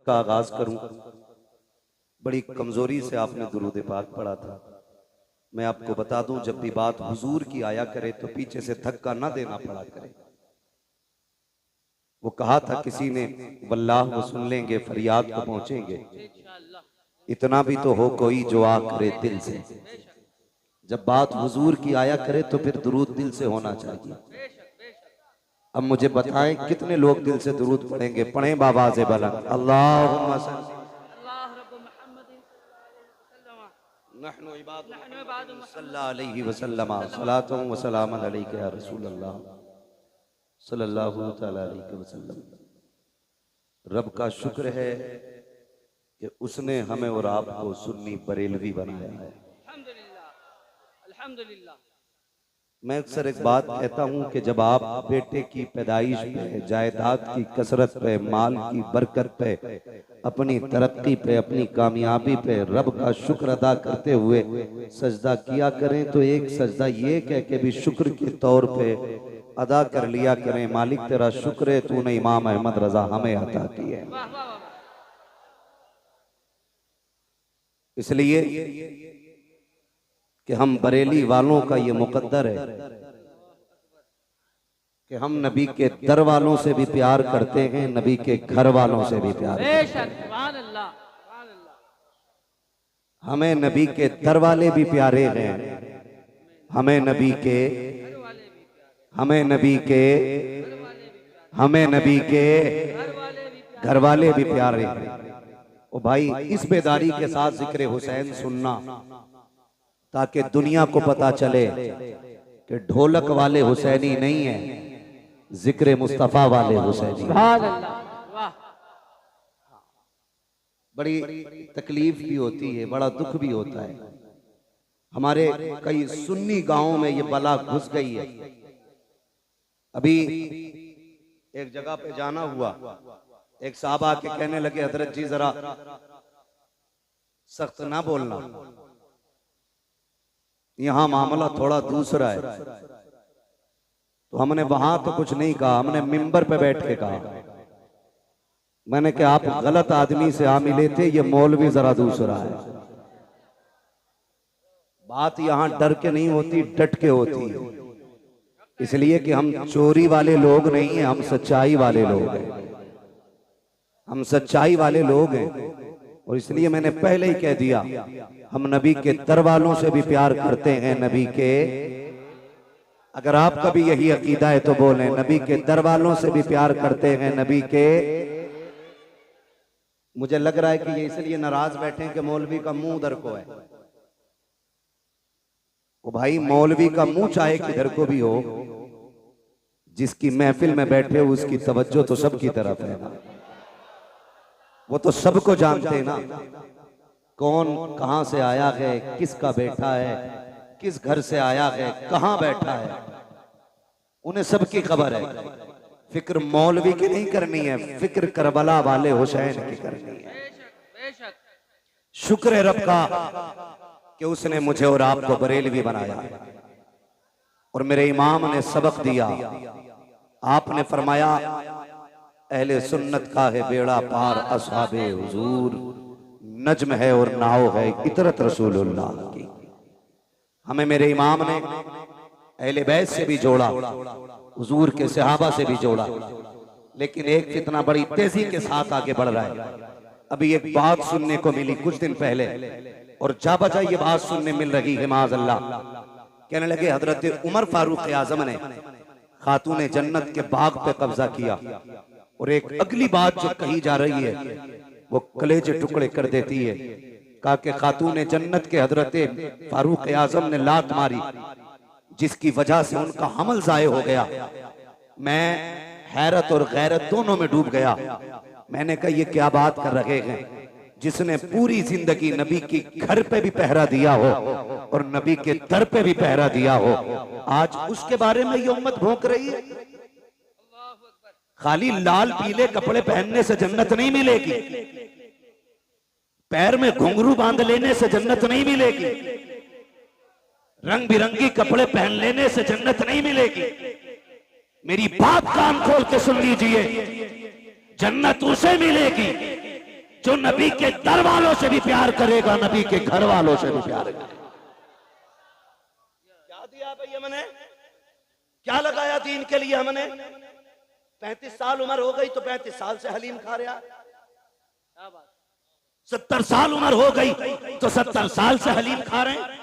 का आगाज करूं। बड़ी कमजोरी से आपने दुरूद पाक पढ़ा था। मैं आपको बता दूं, जब भी बात हुजूर की आया करे तो पीछे से धक्का ना देना पड़ा करे। वो कहा था किसी ने, वल्लाह वो सुन लेंगे, फरियाद को पहुंचेंगे, इतना भी तो हो कोई जो आ करे दिल से। जब बात हुजूर की आया करे तो फिर दुरूद दिल से होना चाहिए। अब मुझे बताएं कितने लोग दिल से दुरूद पढ़ेंगे? पढ़ें बाबाज़े बुलंद, अल्लाहुम्मा सल्ली वसल्लम सलातो व सलाम अलैका या रसूल अल्लाह सल्लल्लाहु तआला अलैहि वसल्लम। रब का शुक्र है कि उसने हमें और आपको सुन्नी बरेलवी बनाया है। अल्हम्दुलिल्लाह। मैं अक्सर एक बात कहता हूं कि जब आप बेटे की पैदाइश पे, जायदाद की कसरत पे, माल की बरकत पे, अपनी तरक्की पे, अपनी कामयाबी पे रब का शुक्र अदा करते हुए सजदा किया करें तो एक सजदा ये कह के भी शुक्र के तौर पे अदा कर लिया करें, मालिक तेरा शुक्र है तूने इमाम अहमद रजा हमें अता की है। इसलिए कि हम बरेली वालों का ये मुकद्दर है कि हम नबी के दर वालों से भी प्यार करते हैं, नबी के घर वालों से भी प्यार करते हैं। हमें नबी के दर वाले भी प्यारे हैं, हमें नबी के घर वाले भी प्यारे हैं। ओ भाई, इस बेदारी के साथ जिक्र हुसैन सुनना ताकि दुनिया को पता चले कि ढोलक वाले हुसैनी नहीं है, जिक्र मुस्तफा वाले हुसैनी। बड़ी तकलीफ भी होती है, बड़ा दुख भी होता है। हमारे कई सुन्नी गांवों में ये बला घुस गई है। अभी एक जगह पे जाना हुआ, एक साहब आके कहने लगे, हजरत जी जरा सख्त ना बोलना, यहाँ मामला थोड़ा दूसरा है। तो हमने वहां तो कुछ नहीं कहा, हमने मिंबर पे बैठ के कहा। मैंने कहा आप गलत आदमी से आ मिले थे, ये मौलवी जरा दूसरा है। बात यहाँ डर के नहीं होती, डट के होती है। इसलिए कि हम चोरी वाले लोग नहीं हैं, हम सच्चाई वाले लोग हैं, हम सच्चाई वाले लोग हैं। और इसलिए मैंने पहले ही कह दिया, हम नबी के दर वालों से भी प्यार करते हैं, नबी के, अगर आपका भी यही अकीदा है तो बोलें, नबी के दर वालों से भी प्यार करते हैं, नबी के। मुझे लग रहा है कि ये इसलिए नाराज बैठे हैं कि मौलवी का मुंह उधर को है। वो भाई, मौलवी का मुंह चाहे किधर को भी हो, जिसकी महफिल में बैठे हो उसकी तवज्जो तो सबकी तरफ है ना। वो तो सबको जानते हैं ना, कौन कहां से आया है, किसका बेटा है, किस घर से आया है, कहां बैठा है, उन्हें सबकी खबर है। फिक्र मौलवी की नहीं करनी है, फिक्र करबला वाले हुसैन की करनी है। शुक्र है रब का कि उसने मुझे और आपको बरेलवी बनाया और मेरे इमाम ने सबक दिया। आपने फरमाया, अहले सुन्नत का है बेड़ा पार, असहाबे हुजूर नज्म है और नाव है इतरत रसूलुल्लाह की। हमें मेरे इमाम ने अहले बैत से भी जोड़ा, हुजूर के सहाबा से भी जोड़ा, लेकिन एक कितना बड़ी तेजी के साथ आगे बढ़ रहा है। अभी एक बात सुनने को मिली कुछ दिन पहले, और जा बजा ये बात सुनने मिल रही है, माज़अल्लाह। कहने लगे हजरत उमर फारूक आज़म ने खातून जन्नत के बाग पे कब्जा किया। और एक अगली बात जो कही जा रही है वो कलेजे टुकड़े कर देती है। कहा कि खातून जन्नत के हजरत फारूक आज़म ने लात मारी, जिसकी वजह से उनका हमल जाये हो गया। मैं हैरत और गैरत दोनों में डूब गया। मैंने कहा ये क्या बात कर रहे हैं, जिसने पूरी जिंदगी नबी की घर पे भी पहरा दिया हो और नबी के दर पे भी पहरा दिया हो, आज उसके बारे में ये उम्मत भौंक रही है। खाली लाल पीले कपड़े पहनने से जन्नत नहीं मिलेगी, पैर में घुंघरू बांध लेने से जन्नत नहीं मिलेगी, रंग बिरंगी कपड़े पहन लेने से जन्नत नहीं मिलेगी। मेरी बात कान खोल के सुन लीजिए, जन्नत उसे मिलेगी जो नबी के दर वालों से भी प्यार करेगा, नबी के घर वालों से भी प्यार करेगा। क्या दिया भाई हमने, क्या लगाया दीन के लिए हमने? 35 साल उम्र हो गई तो 35 साल से हलीम खा रहा। 70 साल उम्र हो गई तो 70 साल से हलीम खा रहे हैं।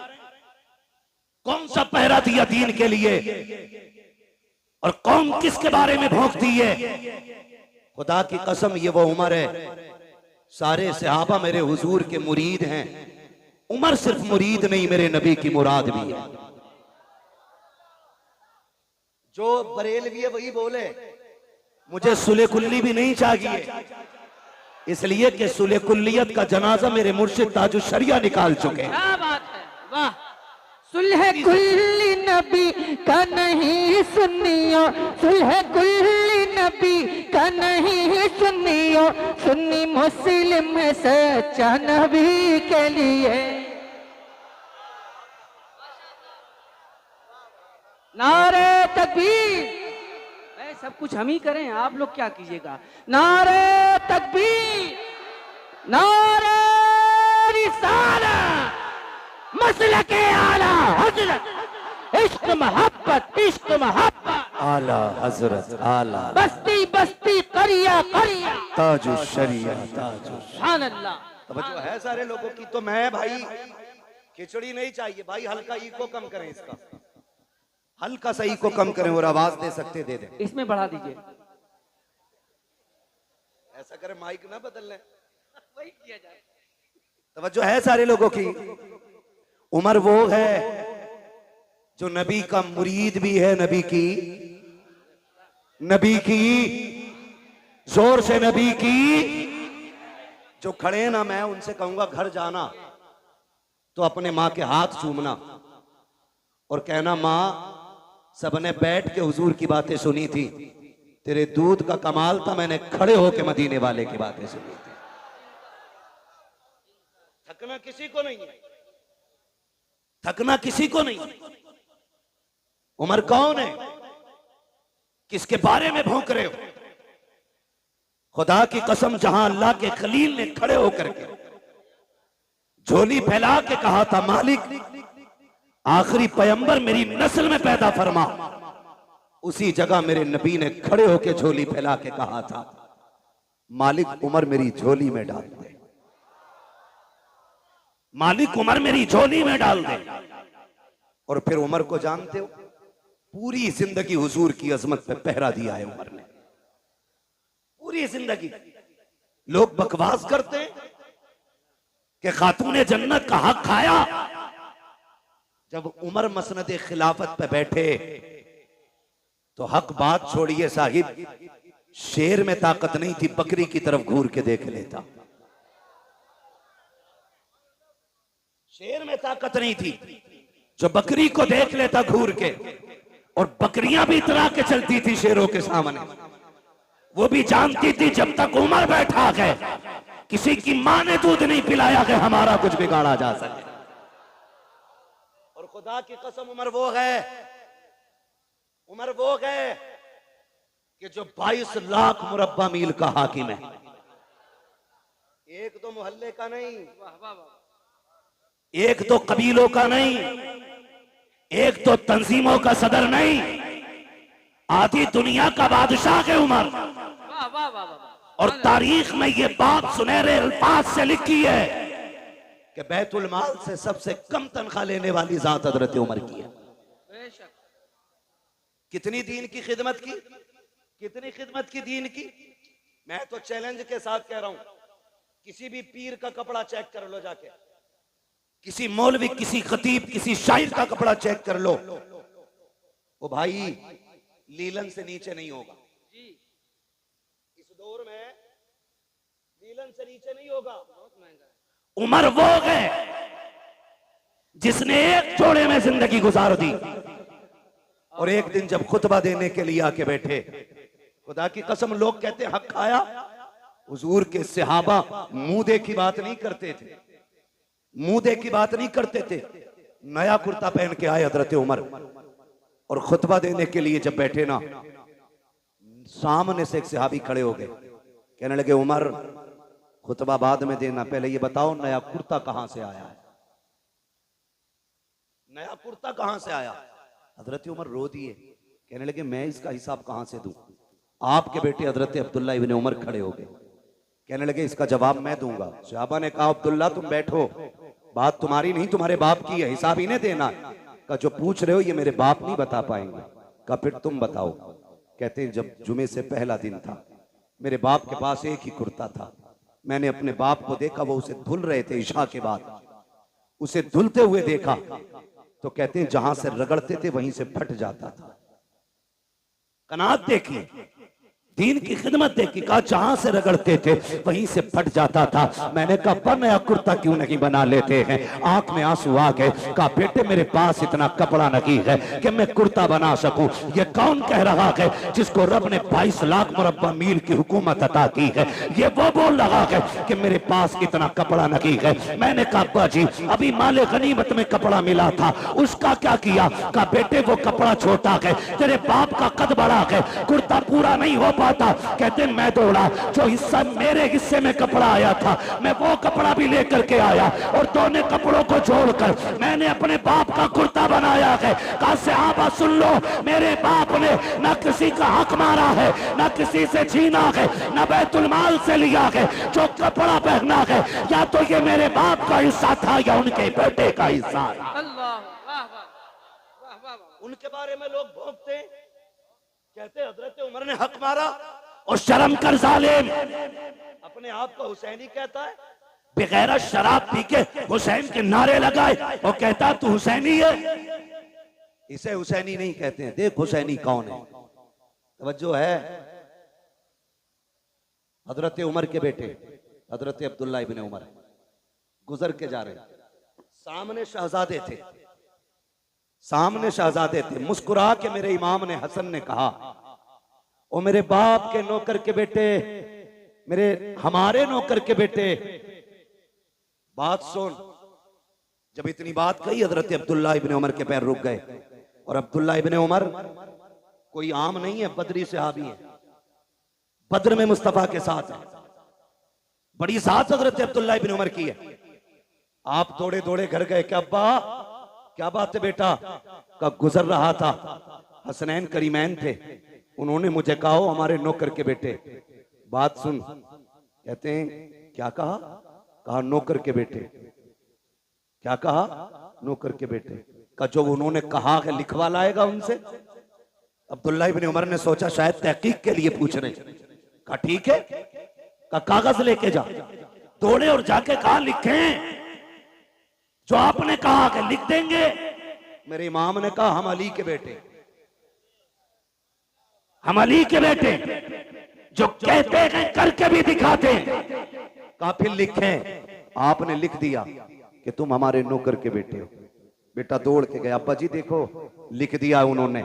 कौन सा पहरा दिया दीन के लिए और कौन किसके बारे में भौंकती है? खुदा की कसम ये वो उम्र है, सारे सहाबा मेरे हुजूर के मुरीद हैं। उमर सिर्फ मुरीद नहीं, मेरे नबी की मुराद भी है। जो बरेलवी है वही बोले मुझे सुले कुल्ली भी नहीं चाहिए, इसलिए कि सुले कुल्लियत का जनाजा मेरे मुर्शिद ताजुश शरिया निकाल चुके हैं। क्या बात है, वाह। सुलह कुल्ली नबी का नहीं सुनियो, सुलह कुल्ली नबी का नहीं सुनियो, सुन्नी मुस्लिम है सच्चा नबी के लिए। नारे तकबीर। सब कुछ हम ही करें, आप लोग क्या कीजिएगा। नारे तकबीर, नारे रिसालत, मसलके आला हजरत, इश्क मोहब्बत, इश्क मोहब्बत, आला हजरत, आला बस्ती बस्ती, करिया करिया, ताजुश शरिया, ताजुश। सुभान अल्लाह। तवज्जो है सारे लोगों की। तो मैं भाई खिचड़ी नहीं चाहिए भाई, हल्का इको कम करें, इसका हल्का सा इको कम करें और आवाज दे सकते दे दें। इसमें बढ़ा दीजिए। ऐसा करें माइक ना बदल लें, वही किया जाए। तवज्जो है सारे लोगों की। उमर वो है जो नबी का मुरीद भी है, नबी की जोर से नबी की। जो खड़े ना, मैं उनसे कहूंगा घर जाना तो अपने माँ के हाथ चूमना और कहना, माँ सबने बैठ के हुजूर की बातें सुनी थी, तेरे दूध का कमाल था, मैंने खड़े होके मदीने वाले की बातें सुनी थी। थकना किसी को नहीं है, थकना किसी को नहीं। उमर कौन है, किसके बारे में भौंक रहे हो? खुदा की कसम, जहां अल्लाह के खलील ने खड़े होकर के झोली फैला के कहा था, मालिक आखिरी पैगंबर मेरी नस्ल में पैदा फरमा, उसी जगह मेरे नबी ने खड़े होकर झोली फैला के कहा था, मालिक उमर मेरी झोली में डाल दे, मालिक उमर मेरी झोली में डाल दे। और फिर उमर को जानते हो, पूरी जिंदगी हुजूर की अजमत पे पहरा दिया है उमर ने, पूरी जिंदगी। लोग बकवास करते हैं कि खातूने जन्नत का हक खाया। जब उमर मसनद खिलाफत पे बैठे तो हक बात छोड़िए साहिब, शेर में ताकत नहीं थी, बकरी की तरफ घूर के देख लेता। शेर में ताकत नहीं थी जो बकरी को देख लेता घूर के, और बकरियां भी इतरा के चलती थी शेरों के सामने। वो भी जानती थी जब तक उमर बैठा है, किसी की मां ने दूध नहीं पिलाया कि हमारा कुछ बिगाड़ा जा सके। और खुदा की कसम, उमर वो है कि जो 22 लाख मुरब्बा मील का हाकिम है। एक तो मोहल्ले का नहीं, एक तो कबीलों का नहीं, एक तो तंजीमों का सदर नहीं, आधी दुनिया का बादशाह है उमर। और तारीख में ये बात सुनहरे अल्फाज से लिखी है कि बैतुल माल से सबसे कम तनख्वाह लेने वाली जात हजरत उमर की है। कितनी दीन की खिदमत की, कितनी खिदमत की दीन की। मैं तो चैलेंज के साथ कह रहा हूं, किसी भी पीर का कपड़ा चेक कर लो जाके, किसी मौलवी, किसी खतीब, किसी शायर का कपड़ा चेक कर लो, वो भाई लीलन से नीचे नहीं होगा। इस दौर में लीलन से नीचे नहीं होगा। उमर वो है जिसने एक जोड़े में जिंदगी गुजार दी, और एक दिन जब खुतबा देने के लिए आके बैठे, खुदा की कसम लोग कहते हक खाया। हुजूर के सहाबा मुंह की बात नहीं करते थे, मुंह की बात नहीं करते थे। नया कुर्ता पहन के आए हजरत उमर, और खुतबा देने के लिए जब बैठे ना, सामने से एक सहाबी खड़े हो गए, कहने लगे उमर खुतबा बाद में देना, पहले ये बताओ नया कुर्ता कहां से आया है? नया कुर्ता कहां से आया? हजरत उमर रो दिए, कहने लगे मैं इसका हिसाब कहां से दूं? आपके बेटे हजरत अब्दुल्ला इब्ने उमर खड़े हो गए, कहने लगे इसका जवाब मैं दूंगा। सहाबा ने कहा अब्दुल्ला तुम बैठो, बात तुम्हारी नहीं तुम्हारे बाप की है, हिसाब इन्हें देना है। का जो पूछ रहे हो ये मेरे बाप नहीं बता पाएंगे। का फिर तुम बताओ। कहते हैं जब जुमे से पहला दिन था, मेरे बाप के पास एक ही कुर्ता था, मैंने अपने बाप को देखा, वो उसे धुल रहे थे इशा के बाद, उसे धुलते हुए देखा तो कहते हैं जहां से रगड़ते थे वहीं से फट जाता था। कनात देखी, दीन की खिदमत देखी, कहा जहां से रगड़ते थे वहीं से फट जाता था। मैंने कहा पर नया कुर्ता क्यों नहीं बना लेते हैं? आंख में आंसू आ गए। कहा बेटे मेरे पास इतना कपड़ा नहीं है कि मैं कुर्ता बना सकूं। ये कौन कह रहा है जिसको रब ने 22 लाख मुरब्बा मील की हुकूमत अता की है? ये वो बोल रहा है कि मेरे पास इतना कपड़ा नहीं है। मैंने कहा अब्बा जी अभी माले गनीमत में कपड़ा मिला था, उसका क्या किया? कहा बेटे वो कपड़ा छोटा है, तेरे बाप का कद बड़ा है, कुर्ता पूरा नहीं हो पाता। कहते मैं दौड़ा, जो हिस्सा मेरे हिस्से में कपड़ा आया था मैं वो कपड़ा भी लेकर के आया और दोनों कपड़ों को जोड़कर मैंने अपने बाप का कुर्ता बनाया है। कहा सहाबा सुन लो, मेरे बाप ने न किसी का हक मारा है, न किसी से छीना है, न बैतुल माल से लिया है। जो कपड़ा पहना है या तो ये मेरे बाप का हिस्सा था या उनके बेटे का हिस्सा था। उनके बारे में लोग भोंकते, कहते हजरत उमर ने हक मारा और शर्म कर जालिम। अपने आप को हुसैनी कहता है, बगैर शराब पी के हुसैन के नारे लगाए और कहता तू हुसैनी है। इसे हुसैनी नहीं कहते हैं। देख हुसैनी कौन है, तवज्जो है। हजरत उमर के बेटे हजरत अब्दुल्ला इब्ने उमर गुजर के जा रहे, सामने शहजादे थे, सामने शहजादे थे। मुस्कुरा के मेरे इमाम ने हसन ने कहा ओ मेरे बाप के नौकर के बेटे, मेरे हमारे नौकर के बेटे, बात सुन। जब इतनी बात कही हजरत अब्दुल्ला इब्ने उमर के पैर रुक गए। और अब्दुल्ला इब्ने उमर कोई आम नहीं है, बदरी सहाबी है, बद्र में मुस्तफा के साथ है, बड़ी साथ हजरत अब्दुल्ला इब्ने उमर की है। आप दौड़े दौड़े घर गए कि अब्बा क्या बात है बेटा? कब गुजर रहा था, हसनैन करीमैन थे, उन्होंने मुझे कहा हमारे नौकर के बेटे। बात सुन। कहते हैं क्या कहा? कहा नौकर के बेटे। क्या कहा? नौकर के बेटे। का जो उन्होंने कहा है लिखवा लाएगा उनसे। अब्दुल्ला इब्ने उमर ने सोचा शायद तहकीक के लिए पूछ रहे। कहा ठीक है, का कागज लेके जा। दौड़े और जाके कहा लिखें जो आपने कहा कि लिख देंगे। मेरे इमाम ने कहा हम अली के बेटे, हम अली के बेटे, जो कहते हैं करके भी दिखाते हैं। कहा फिर लिखें। आपने लिख दिया कि तुम हमारे नौकर के बेटे हो। बेटा दौड़ के गया, अब्बा जी देखो लिख दिया उन्होंने।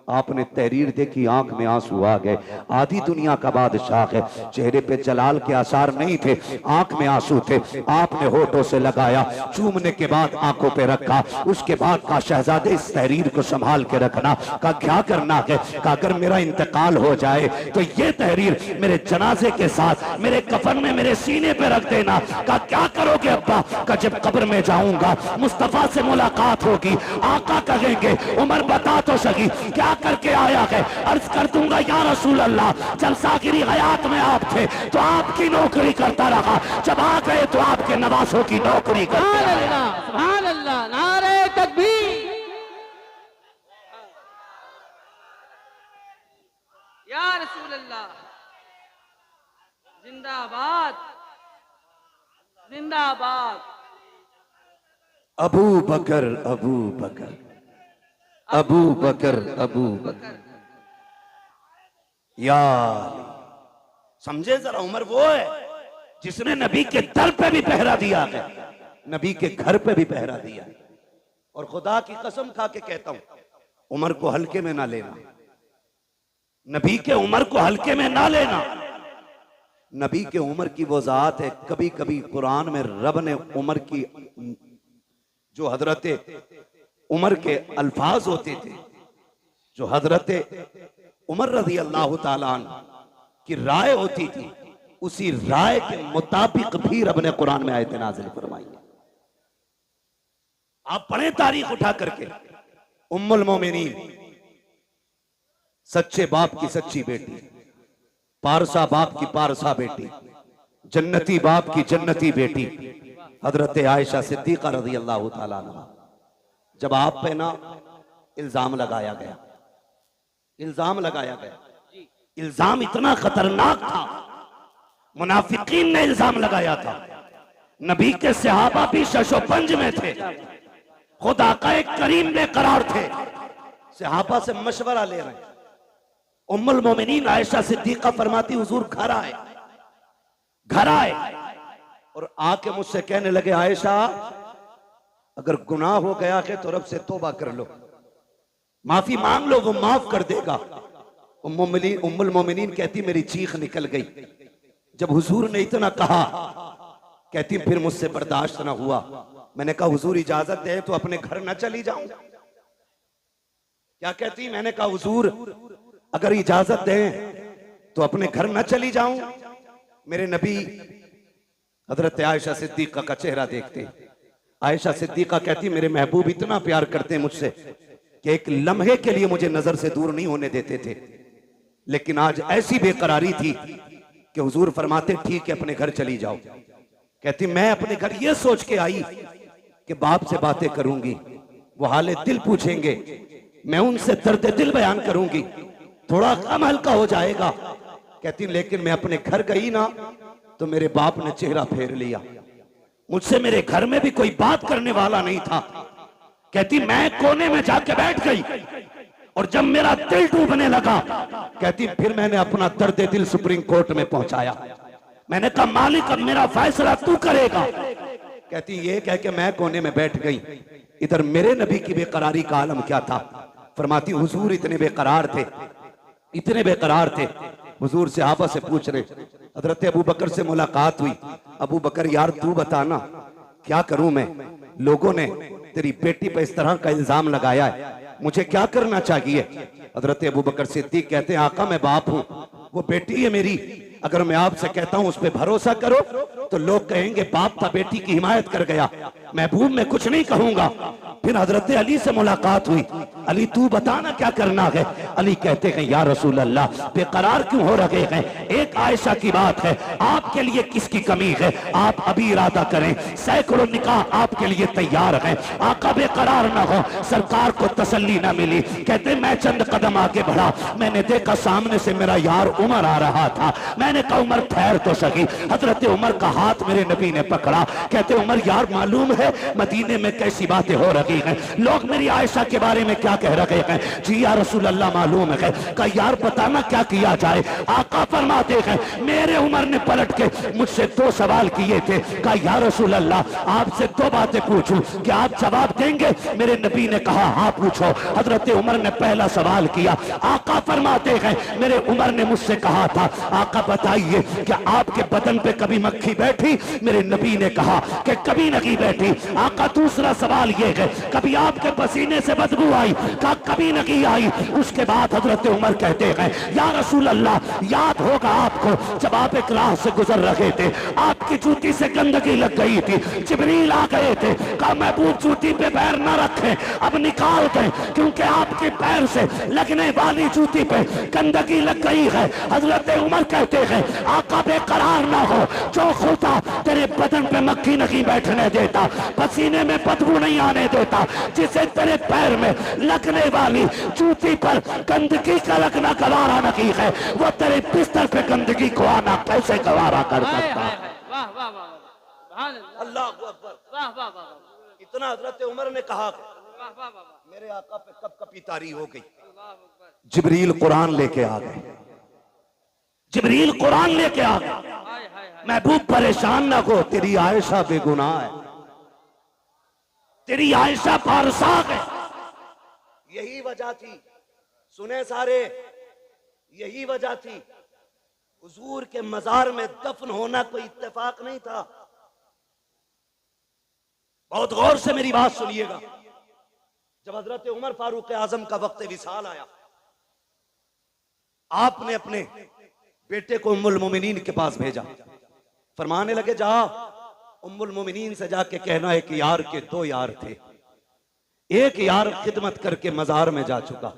आपने तहरीर देखी, आंख में आंसू आ गए। आधी दुनिया का बादशाह है, चेहरे पे जलाल के आसार नहीं थे, आंख में आंसू थे। आपने होठों से लगाया, चूमने के बाद आंखों पे रखा। उसके बाद कहा शहजादे इस तहरीर को संभाल के रखना। कहा क्या करना है? कहा अगर मेरा इंतकाल हो जाए तो ये तहरीर मेरे जनाजे के साथ मेरे कफन में मेरे सीने पे रख देना। कहा क्या करोगे अब्बा? कहा जब कब्र में जाऊंगा मुस्तफा से मुलाकात होगी, आका कहेंगे उमर बता तो सही क्या करके आया है? अर्ज कर दूंगा या रसूल अल्लाह जलसागिरी हयात में आप थे तो आपकी नौकरी करता रहा, जब आ गए तो आपके नवासों की नौकरी करते रहा। सुभान अल्लाह, नारे तकबीर, या रसूल अल्लाह, जिंदाबाद जिंदाबाद। अबू बकर अबू बकर अबू बकर अबू बकर। यार समझे जरा, उमर वो है जिसने नबी के दर पे भी पहरा दिया है, नबी के घर पे भी पहरा दिया। और खुदा की कसम खा के कहता हूं उमर को हल्के में ना लेना, नबी के उमर को हल्के में ना लेना। नबी के उमर की वो जात है, कभी कभी कुरान में रब ने उमर की जो हजरत उमर के अल्फाज होते थे, जो हजरत उमर रजी अल्लाह ताला अन्हु की राय होती थी, उसी राय के मुताबिक भी रब ने कुरान में आयत नाजिल फरमाई है। आप पढ़े तारीख उठा करके, उम्मुल मोमिनीन, सच्चे बाप की सच्ची बेटी, पारसा बाप की पारसा बेटी, जन्नती बाप की जन्नती बेटी हजरत आयशा सिद्दीका रज़ी अल्लाह ताला अन्हा। जब आप पे ना इल्जाम लगाया गया, इल्जाम लगाया गया, इल्जाम इतना खतरनाक था, मुनाफिकीन ने इल्जाम लगाया था, नबी के सहाबा भी शशोपंज में थे, खुद आका करीम बेकरार थे, सहाबा से मशवरा ले रहे हैं। उम्मुल मोमिनीन आयशा सिद्दीका फरमाती हुजूर घर आए, घर आए और आके मुझसे कहने लगे आयशा अगर गुनाह हो गया है तो रब से तौबा कर लो, माफी मांग लो, वो माफ कर देगा। उम्मुल मोमिनीन कहती मेरी चीख निकल गई जब हुजूर ने इतना कहा। कहती फिर मुझसे बर्दाश्त ना हुआ, मैंने कहा हुजूर इजाजत दे तो अपने घर ना चली जाऊं। क्या कहती? मैंने कहा हुजूर अगर इजाजत दें तो अपने घर ना चली जाऊं। मेरे नबी हजरत आयशा सिद्दीका का चेहरा देखते, आयशा सिद्दीका कहती मेरे महबूब इतना प्यार करते मुझसे कि एक लम्हे के लिए मुझे नजर से दूर नहीं होने देते थे, लेकिन आज ऐसी बेकरारी थी कि हुजूर फरमाते ठीक है अपने घर चली जाओ। कहती मैं अपने घर ये सोच के आई कि बाप से बातें करूंगी, वो हाले दिल पूछेंगे, मैं उनसे दर्द दिल बयान करूंगी, थोड़ा कम हल्का हो जाएगा। कहती लेकिन मैं अपने घर गई ना तो मेरे बाप ने चेहरा फेर लिया, मुझसे मेरे घर में भी कोई बात करने वाला नहीं था। कहती मैं कोने में जाके बैठ गई और जब मेरा दिल डूबने लगा, कहती फिर मैंने अपना दर्द दिल सुप्रीम कोर्ट में पहुंचाया। मैंने कहा मालिक अब मेरा फैसला तू करेगा। कहती ये कह के मैं कोने में बैठ गई। इधर मेरे नबी की बेकरारी का आलम क्या था। फरमाती हुजूर इतने बेकरार थे, इतने बेकरार थे, हुजूर सहाबा से पूछ रहे। हजरत अबू बकर से मुलाकात हुई, अबू बकर यार तू बताना क्या करूं मैं, लोगों ने तेरी बेटी पर इस तरह का इल्जाम लगाया है, मुझे क्या करना चाहिए। हजरत अबू बकर सिद्दीक कहते हैं आका मैं बाप हूं, वो बेटी है मेरी, अगर मैं आपसे कहता हूं उस पर भरोसा करो तो लोग कहेंगे बाप था बेटी की हिमायत कर गया, महबूब मैं कुछ नहीं कहूंगा। फिर हजरत अली से मुलाकात हुई, अली तू बताना क्या करना है। अली कहते हैं या रसूल अल्लाह बेकरार क्यों हो रहे हैं, एक आयशा की बात है, आपके लिए किसकी कमी है, आप अभी इरादा करें, सैकड़ों निकाह आपके लिए तैयार हैं, आका बेकरार ना हो। सरकार को तसल्ली ना मिली, कहते मैं चंद कदम आगे बढ़ा, मैंने देखा सामने से मेरा यार उमर आ रहा था, मैंने कहा उमर ठहर तो सकी। हजरत उमर का हाथ मेरे नबी ने पकड़ा, कहते उमर यार मालूम है मदीने में कैसी बातें हो रही हैं, लोग मेरी आयशा के बारे में क्या कह रहे हैं। जी या रसूल अल्लाह मालूम है। कहा यार बताना क्या किया जाए। आका फरमाते हैं मेरे उमर ने पलट के मुझसे दो सवाल किए थे। कहा या रसूल अल्लाह आपसे दो बातें पूछूं, क्या आप जवाब देंगे। मेरे नबी ने कहा हाँ पूछो। हजरत उमर ने पहला सवाल किया। आका फरमाते हैं मेरे उमर ने मुझसे कहा था आका बताइए क्या आपके बदन पे कभी मक्खी बैठी। मेरे नबी ने कहा कि कभी नहीं बैठी। आका दूसरा सवाल ये है कभी आपके पसीने से बदबू आई। कहा कभी नहीं आई। उसके बाद हजरत उमर कहते हैं या रसूल अल्लाह याद होगा आपको जब आप एक राह से गुजर रहे थे, आपकी जूती से गंदगी लग गई थी, जिब्रील आ गए थे, कहा महबूब जूती पे पैर न रखें, अब निकाल दें क्योंकि आपके पैर से लगने वाली जूती पे गंदगी लग गई है। हजरत उमर कहते हैं आका बेकरार ना हो, जो खुदा तेरे बदन पे मक्खी नहीं बैठने देता, पसीने में बदबू नहीं आने देता, जिसे तेरे पैर में लगने वाली जूती पर गंदगी का लगना गवारा नहीं है, वो तेरे बिस्तर पे गंदगी को आना कैसे गवारा कर सकता। वाह वाह वाह, अल्लाह अकबर, वाह वाह वाह, इतना हजरत उमर ने कहा वाह वाह वाह, मेरे आका पे कब कपी तारी हो गई। अल्लाह अकबर, जिब्रील कुरान लेके आ गए, जिब्रील कुरान लेके आ गए। हाय हाय हाय, महबूब परेशान ना हो, तेरी आयशा बेगुनाह है, तेरी आयशा पारसाक है। यही वजह थी, सुने सारे, यही वजह थी हुजूर के मजार में दफन होना कोई इत्तेफाक नहीं था। बहुत गौर से मेरी बात सुनिएगा। जब हजरत उमर फारूक आजम का वक्त विसाल आया, आपने अपने बेटे को उम्मुल मोमिनीन के पास भेजा। फरमाने लगे जा उम्मुल मोमिनीन से जाके कहना है कि यार के दो यार थे, एक यार खिदमत करके मजार में जा चुका,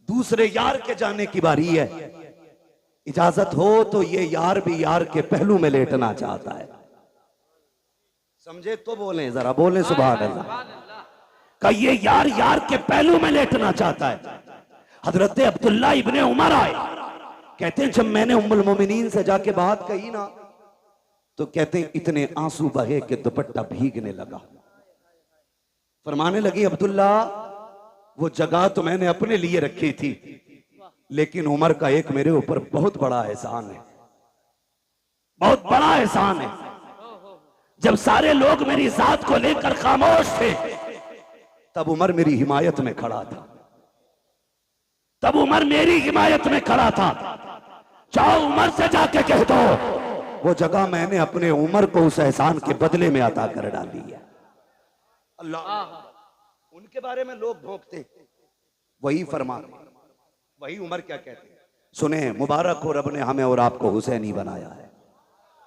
दूसरे यार के जाने की बारी है, इजाजत हो तो ये यार भी यार के पहलू में लेटना चाहता है। समझे तो बोले, जरा बोले सुभान अल्लाह। का ये यार यार के पहलू में लेटना चाहता है। हजरत अब्दुल्ला इब्ने उमर आए, कहते हैं जब मैंने उम्मुल मोमिनीन से जाके बात कही ना, तो कहते हैं इतने आंसू बहे कि दुपट्टा भीगने लगा। फरमाने लगी अब्दुल्ला वो जगह तो मैंने अपने लिए रखी थी, लेकिन उमर का एक मेरे ऊपर बहुत बड़ा एहसान है, बहुत बड़ा एहसान है। जब सारे लोग मेरी जात को लेकर खामोश थे, तब उमर मेरी हिमायत में खड़ा था, तब उमर मेरी हिमायत में खड़ा था। जाओ उमर से जाके कह दो वो जगह मैंने अपने उमर को उस एहसान के बदले में अता कर डाली है। अल्लाह उनके बारे में लोग भोंकते, वही फरमाते, वही उमर क्या कहते हैं। सुने, मुबारक हो रब ने हमें और आपको हुसैनी बनाया है।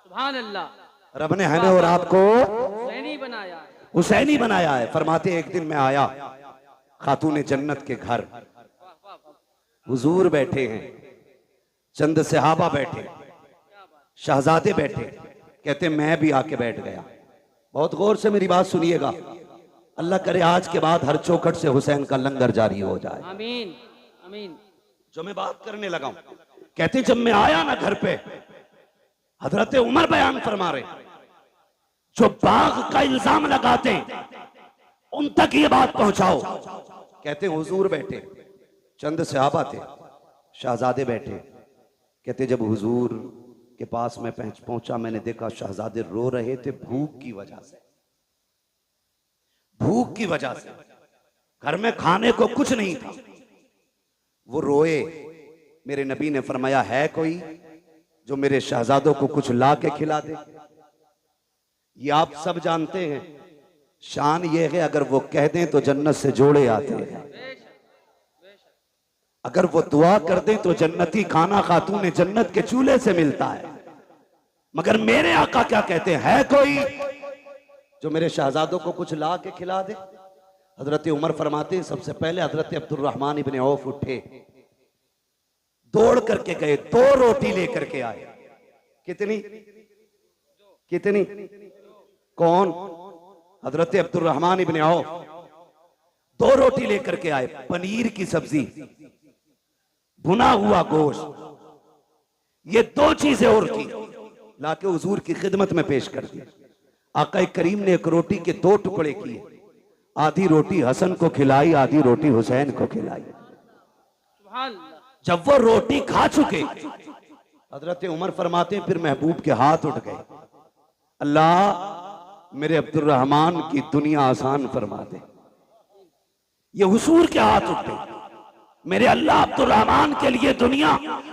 सुभान अल्लाह, रब ने हमें और आपको हुसैनी बनाया है, हुसैनी बनाया है। फरमाते एक दिन मैं आया खातून जन्नत के घर, हुजूर बैठे हैं, चंद सहाबा बैठे, शहजादे बैठे, कहते मैं भी आके बैठ गया। बहुत गौर से मेरी बात सुनिएगा, अल्लाह करे आज के बाद हर चौखट से हुसैन का लंगर जारी हो जाए। आमीन आमीन। जो मैं बात करने लगा हूं, कहते जब मैं आया ना घर पे, हजरत उमर बयान फरमा रहे, जो बाग का इल्जाम लगाते उन तक ये बात पहुंचाओ। कहते हुजूर बैठे, चंद सहाबा थे, शहजादे बैठे, कहते जब हुजूर के पास में पहुंचा, मैंने देखा शहजादे रो रहे थे भूख की वजह से, भूख की वजह से, घर में खाने को कुछ नहीं था, वो रोए। मेरे नबी ने फरमाया है कोई जो मेरे शहजादों को कुछ ला के खिला दे। ये आप सब जानते हैं, शान ये है अगर वो कह दें तो जन्नत से जोड़े आते हैं, अगर वो दुआ कर दें तो जन्नती खाना खातून जन्नत के चूल्हे से मिलता है। मगर मेरे आका क्या कहते हैं, है कोई जो मेरे शहजादों को कुछ ला के खिला दे। हजरत उमर फरमाते हैं सबसे पहले हजरत अब्दुर्रहमान इब्ने औफ उठे, दौड़ करके गए, 2 रोटी लेकर के आए। कितनी कितनी? कौन? हजरत अब्दुर्रहमान इब्ने औफ 2 रोटी लेकर के आए, पनीर की सब्जी, भुना हुआ गोश्त, ये 2 चीजें और की, लाके हुजूर की खिदमत में पेश कर दी। आका करीम ने एक रोटी के 2 टुकड़े किए, आधी रोटी हसन को खिलाई, आधी रोटी हुसैन को खिलाई। जब वो रोटी खा चुके, हजरत उमर फरमाते हैं फिर महबूब के हाथ उठ गए, अल्लाह मेरे अब्दुर्रहमान की दुनिया आसान फरमा दे। ये हुजूर के हाथ उठे, मेरे अल्लाह अब्दुर्रहमान के लिए दुनिया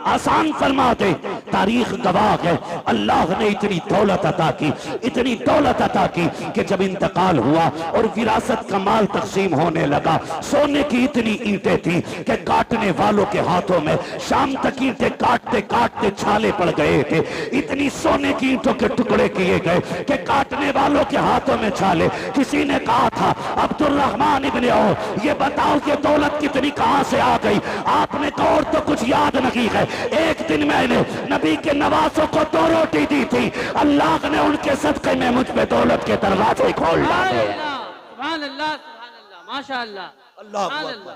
आसान फरमा दे। तारीख गवाह है, अल्लाह ने इतनी दौलत अता की, इतनी दौलत अता की कि जब इंतकाल हुआ और विरासत का माल तकसीम होने लगा, सोने की इतनी ईंटें थी कि काटने वालों के हाथों में शाम तक ईंटें काटते काटते छाले पड़ गए थे। इतनी सोने की ईंटों के टुकड़े किए गए कि काटने वालों के हाथों में छाले। किसी ने कहा था अब्दुर्रहमान इब्ने औफ, ये बताओ कि दौलत कितनी कहां से आ गई? आपने कहा और तो कुछ याद नहीं है, एक दिन मैंने नबी के नवासों को 2 रोटी दी थी, अल्लाह ने उनके सदके में मुझ पे दौलत के दरवाजे खोल डाले। सुभान अल्लाह, सुभान अल्लाह, माशाअल्लाह, अल्लाह अल्लाह।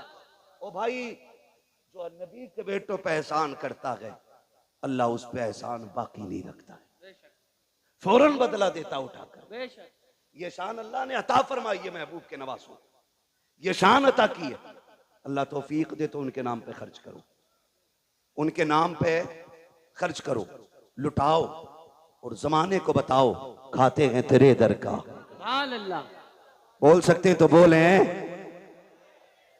ओ भाई, जो नबी के बेटों पे एहसान करता है, अल्लाह उस पे एहसान बाकी नहीं रखता है, फौरन बदला देता उठाकर। ये शान अल्लाह ने अता फरमाई है महबूब के नवासों, ये शान अता की है। अल्लाह तौफीक दे तो उनके नाम पे खर्च करो, उनके नाम पे खर्च करो, लुटाओ और जमाने को बताओ खाते हैं तेरे दर का। सुभान अल्लाह। बोल सकते तो बोले।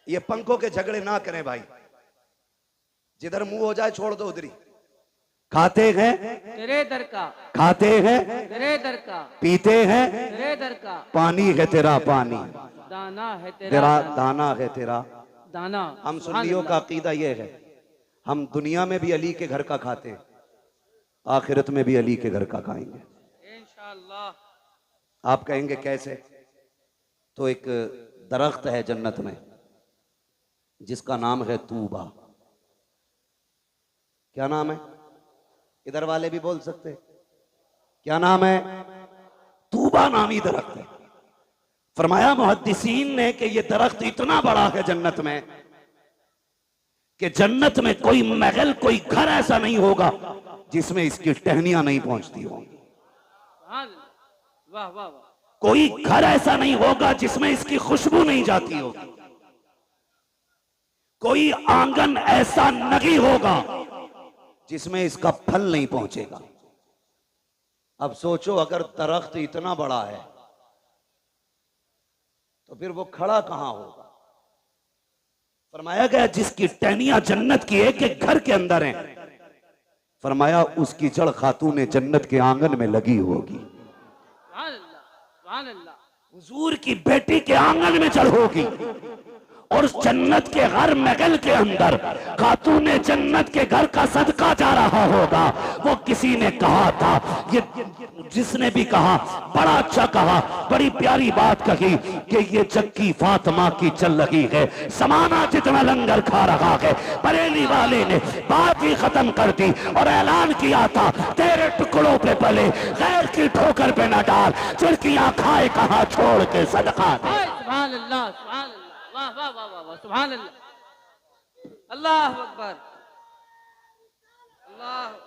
ये पंखों के झगड़े ना करें भाई, जिधर मुंह हो जाए छोड़ दो उधरी। खाते हैं तेरे दर का, खाते हैं तेरे दर का, पीते हैं तेरे दर का, पानी है तेरा पानी, दाना है तेरा दाना है तेरा दाना। हम सुन्नियों का अकीदा ये है, हम दुनिया में भी अली के घर का खाते हैं, आखिरत में भी अली के घर का खाएंगे इंशाअल्लाह। आप कहेंगे कैसे? तो एक दरख्त है जन्नत में जिसका नाम है तूबा। क्या नाम है? इधर वाले भी बोल सकते हैं। क्या नाम है? तूबा नामी दरख्त है। फरमाया मुहद्दिसीन ने कि यह दरख्त इतना बड़ा है जन्नत में कि जन्नत में कोई महल, कोई घर ऐसा नहीं होगा जिसमें इसकी टहनियां नहीं पहुंचती होंगी। वाह वाह वाह। कोई घर ऐसा नहीं होगा जिसमें इसकी खुशबू नहीं जाती होगी। कोई आंगन ऐसा नहीं होगा जिसमें इसका फल नहीं पहुंचेगा। अब सोचो, अगर दरख्त इतना बड़ा है तो फिर वो खड़ा कहां होगा? फरमाया गया जिसकी टहनियां जन्नत की एक एक घर के अंदर हैं, फरमाया उसकी जड़ खातून जन्नत के आंगन में लगी होगी। हुजूर की बेटी के आंगन में जड़ होगी और उस जन्नत के हर महल के अंदर खातून जन्नत के घर का सदका जा रहा होगा। वो किसी ने कहा था, ये जिसने भी कहा बड़ा अच्छा कहा, बड़ी प्यारी बात कही कि ये चक्की फातिमा की चल रही है, समाना जितना लंगर खा रहा है। बरेली वाले ने बात ही खत्म कर दी और ऐलान किया था, तेरे टुकड़ों पे पले गैर की ठोकर पे न डाल, चिड़कियां खाए कहां छोड़ के सदका दे। सुभान अल्लाह, सुभान अल्लाह, वाह वाह वाह वाह, सुभान अल्लाह, अल्लाह अकबर, अल्लाह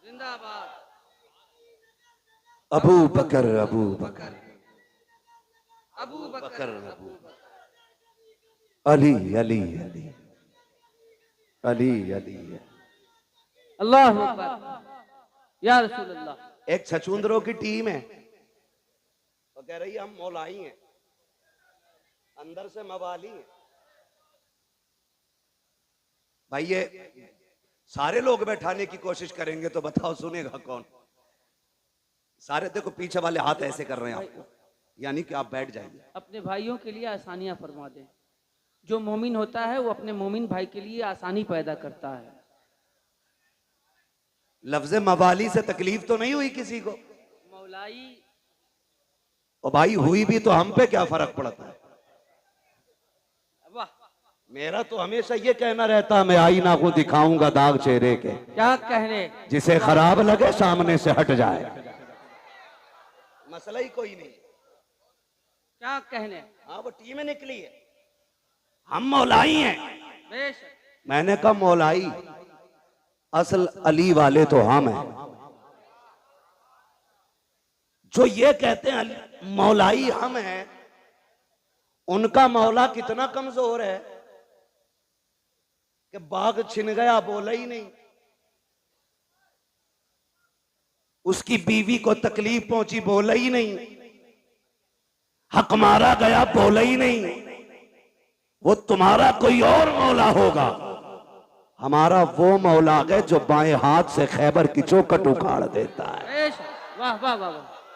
जिंदाबाद। अबू बकर, अबू बकर, अबू बकर, अबू अली अली अली अली अली। अल्लाह अकबर, या रसूल अल्लाह। एक छछूंदरों की टीम है तो कह रही है हम मौलाई हैं, अंदर से मवाली हैं। भाई ये सारे लोग बैठाने की कोशिश करेंगे तो बताओ सुनेगा कौन? सारे देखो पीछे वाले हाथ ऐसे कर रहे हैं आपको, यानी कि आप बैठ जाइए। अपने भाइयों के लिए आसानियां फरमा दें। जो मोमिन होता है वो अपने मोमिन भाई के लिए आसानी पैदा करता है। लफ्ज़ मवाली से तकलीफ तो नहीं हुई किसी को? मौलाई और भाई हुई भी तो हम पे क्या फर्क पड़ता है? वाह, मेरा तो हमेशा ये कहना रहता, मैं आईना को दिखाऊंगा दाग चेहरे के, क्या कहने, जिसे खराब लगे सामने से हट जाए, मसला ही कोई नहीं। क्या कहने। हाँ वो टीम निकली है, हम मौलाई हैं। बेशक। मैंने कहा मौलाई, असल अली वाले तो हम हैं। जो ये कहते हैं मौलाई हम हैं, उनका मौला कितना कमजोर है कि बाग छिन गया बोला ही नहीं, उसकी बीवी को तकलीफ पहुंची बोला ही नहीं, हक मारा गया बोला ही नहीं। वो तुम्हारा कोई और मौला होगा, हमारा वो मौला है जो बाएं हाथ से खैबर की चौखट उखाड़ देता है। वाह वाह वाह,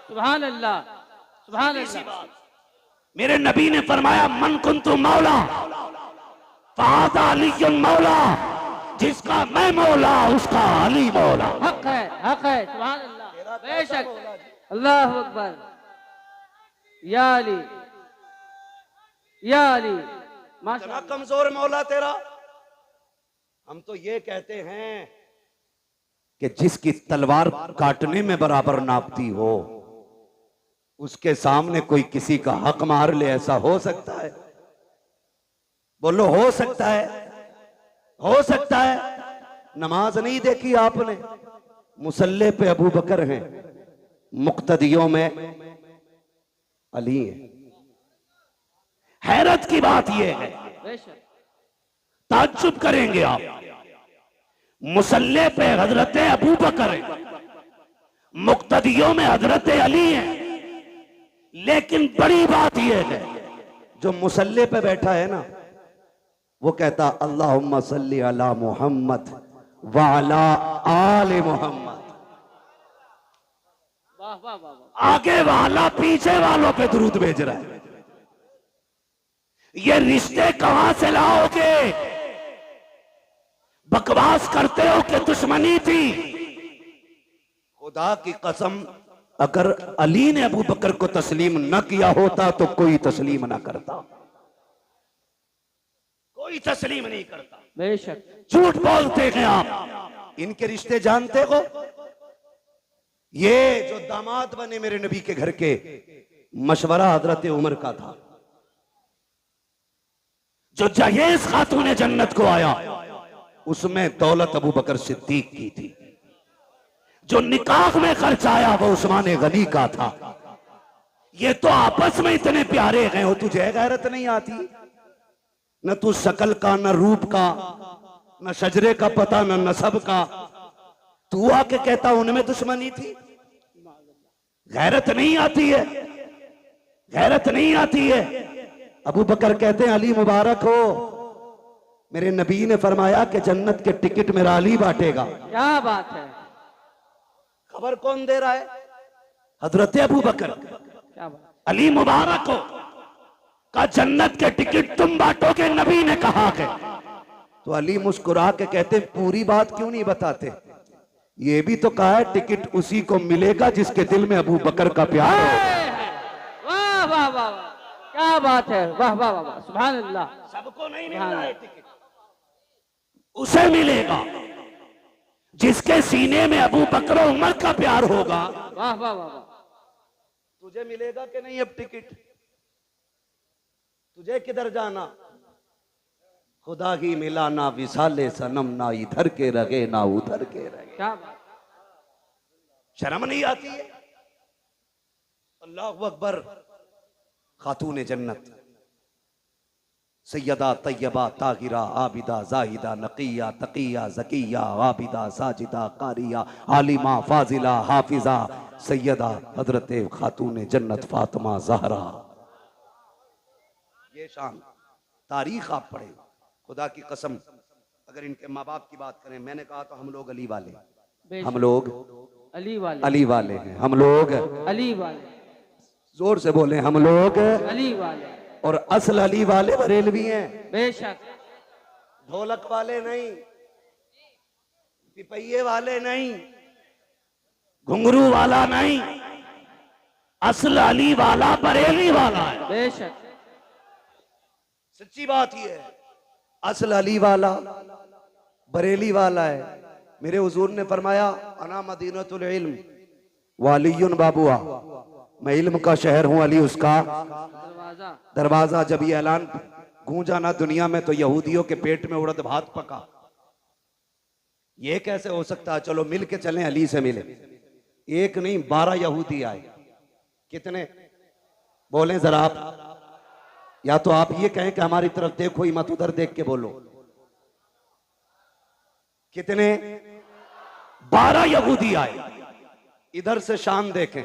सुभान अल्लाह, सुभान अल्लाह। मेरे नबी ने फरमाया मन कुन्तु मौला फ़हाज़ा अलीयुन मौला, जिसका मैं मौला उसका अली मौला। हक है, हक है, सुभान अल्लाह, बेशक। अल्लाह अकबर, या अली, या अली। इतना कमजोर मौला तेरा। हम तो ये कहते हैं कि जिसकी तलवार काटने में बराबर नापती हो, उसके सामने कोई किसी का हक मार ले, ऐसा हो सकता है? बोलो हो सकता है? हो सकता है? नमाज नहीं देखी आपने? मुसल्ले पे अबू बकर हैं, मुक्तदियों में अली है। हैरत की बात यह है, ताज्जुब करेंगे आप, मुसल्ले पे हजरत अबू बकर है, मुक्तदियों में हजरत अली है। लेकिन बड़ी बात यह है, जो मुसल्ले पे बैठा है ना, वो कहता अल्लाहुम्मा सल्ली अला मुहम्मद व अला आले मुहम्मद। वाह वाह वाह। आगे वाला पीछे वालों पे दुरूद भेज रहा है। ये रिश्ते कहां से लाओगे? बकवास करते हो कि दुश्मनी थी। खुदा की कसम, अगर अली ने अबू बकर को तस्लीम न किया होता तो कोई तस्लीम न करता। कोई तस्लीम नहीं करता। बेशक। झूठ बोलते हैं आप। इनके रिश्ते जानते हो? ये जो दामाद बने मेरे नबी के घर के, मशवरा हजरत उमर का था। जो जहेज खातून जन्नत को आया, उसमें दौलत अबू बकर सिद्दीक की थी। जो निकाह में खर्च आया वो उस्मान गनी का था। ये तो आपस में इतने प्यारे हैं। हो तुझे गैरत नहीं आती? न तू शकल का, न रूप का, न शजरे का पता, न नसब का। तू आके कहता उनमें दुश्मनी थी। गैरत नहीं आती है, गैरत नहीं आती है। अबू बकर कहते हैं अली मुबारक हो, मेरे नबी ने फरमाया कि जन्नत के टिकट मेरा अली बांटेगा। क्या बात है। खबर कौन दे रहा है? हजरत अबू बकर। क्या बात। अली मुबारक हो का जन्नत के टिकट तुम बांटोगे, नबी ने कहा है। तो अली मुस्कुरा के कहते पूरी बात क्यों नहीं बताते? ये भी तो कहा है टिकट उसी को मिलेगा जिसके दिल में अबू बकर का प्यार हो। वाह वाह वाह वाह, क्या बात है। वाह वाह वाह वाह, सुभान अल्लाह। सबको नहीं मिल रहा है टिकट, उसे मिलेगा जिसके सीने में अबू बकर और उमर का प्यार होगा। वाह वाह वाह वाह। तुझे मिलेगा कि नहीं अब टिकट? तुझे किधर जाना? खुदा ही मिला ना विसाले सनम, ना इधर के रगे ना उधर के रगे। क्या बात। शर्म नहीं आती है? अल्लाहु अकबर। खातून जन्नत सैयदा तैयबा ताहिरा आबिदा जाहिदा नकिया तकिया जकिया आबिदा साजिदा कारिया आलिमा फाजिला हाफिजा सैयदा हजरत खातून जन्नत फातिमा जहरा। ये शान तारीख आप पढ़े, खुदा की कसम। अगर इनके माँ बाप की बात करें, मैंने कहा तो हम लोग अली वाले, हम लोग अली वाले, अली वाले हैं, हम लोग अली वाले। जोर से बोले, हम लोग अली वाले। और असल अली वाले बरेलवी हैं। बेशक। ढोलक वाले नहीं, पिपैये वाले नहीं, घुंघरू वाला नहीं, असल अली वाला बरेली वाला है। बेशक। सच्ची बात ये है, असल अली वाला बरेली वाला है। मेरे हुजूर ने फरमाया अना मदीनतुल इल्म वालियुन बाबुआ, मैं इल्म का शहर हूं, अली उसका दरवाजा। जब ये ऐलान गूंजा ना दुनिया में, तो यहूदियों के पेट में उड़द भात पका। ये कैसे हो सकता है? चलो मिल के चलें, अली से मिले। एक नहीं 12 यहूदी आए। कितने बोलें जरा आप? या तो आप ये कहें कि हमारी तरफ देखो ही मत, उधर देख के बोलो। कितने? 12 यहूदी आए। इधर से शान देखें,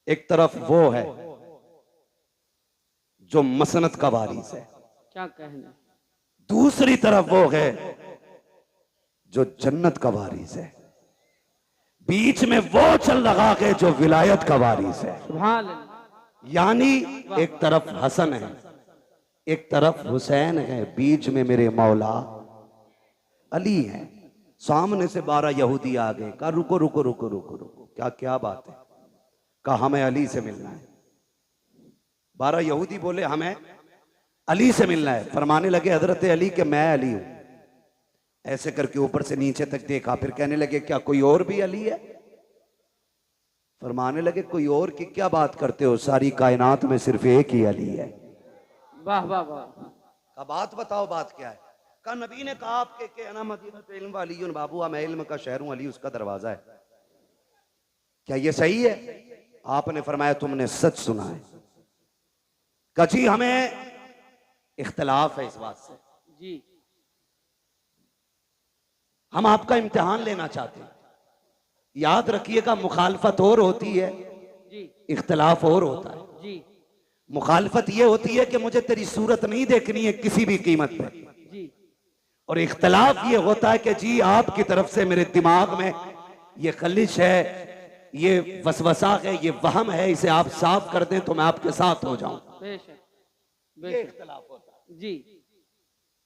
एक तरफ वो है जो मसनत का वारिस है, क्या कहना। दूसरी तरफ वो है जो जन्नत का वारिस है, बीच में वो चल रहा है जो विलायत का वारिस है। सुभान अल्लाह। यानी एक तरफ हसन है, एक तरफ हुसैन है, बीच में मेरे मौला अली है। सामने से 12 यहूदी आ गए। कहा रुको रुको रुको रुको रुको, क्या क्या बात है? कहा हमें अली से मिलना है। 12 यहूदी बोले हमें अली से मिलना है। फरमाने लगे हजरत अली के मैं अली हूं। ऐसे करके ऊपर से नीचे तक देखा, फिर कहने लगे क्या कोई और भी अली है? फरमाने लगे कोई और की क्या बात करते हो, सारी कायनात में सिर्फ एक ही अली है। वाह वाह वाह। का बात बताओ, बात क्या है? का नबी ने कहा आपके के अना मदीनतुल इल्म वालियुन बाबुआ, मैं इल्म का शहर हूं, अली उसका दरवाजा है। क्या ये सही है? आपने फरमाया तुमने सच सुना है। कची हमें इख्तलाफ है इस बात से, जी। हम आपका इम्तिहान लेना चाहते हैं। याद रखिएगा, मुखालफत और होती है, जी। इख्तलाफ और होता है। जी। मुखालफत ये होती है कि मुझे तेरी सूरत नहीं देखनी है किसी भी कीमत पे, जी। और इख्तलाफ ये होता है कि जी आपकी तरफ से मेरे दिमाग में ये खलिश है, ये वसवसा है, ये वहम है, इसे आप साफ कर दें तो मैं आपके साथ हो जाऊं। बेशक। ये इख्तलाफ होता है। जी।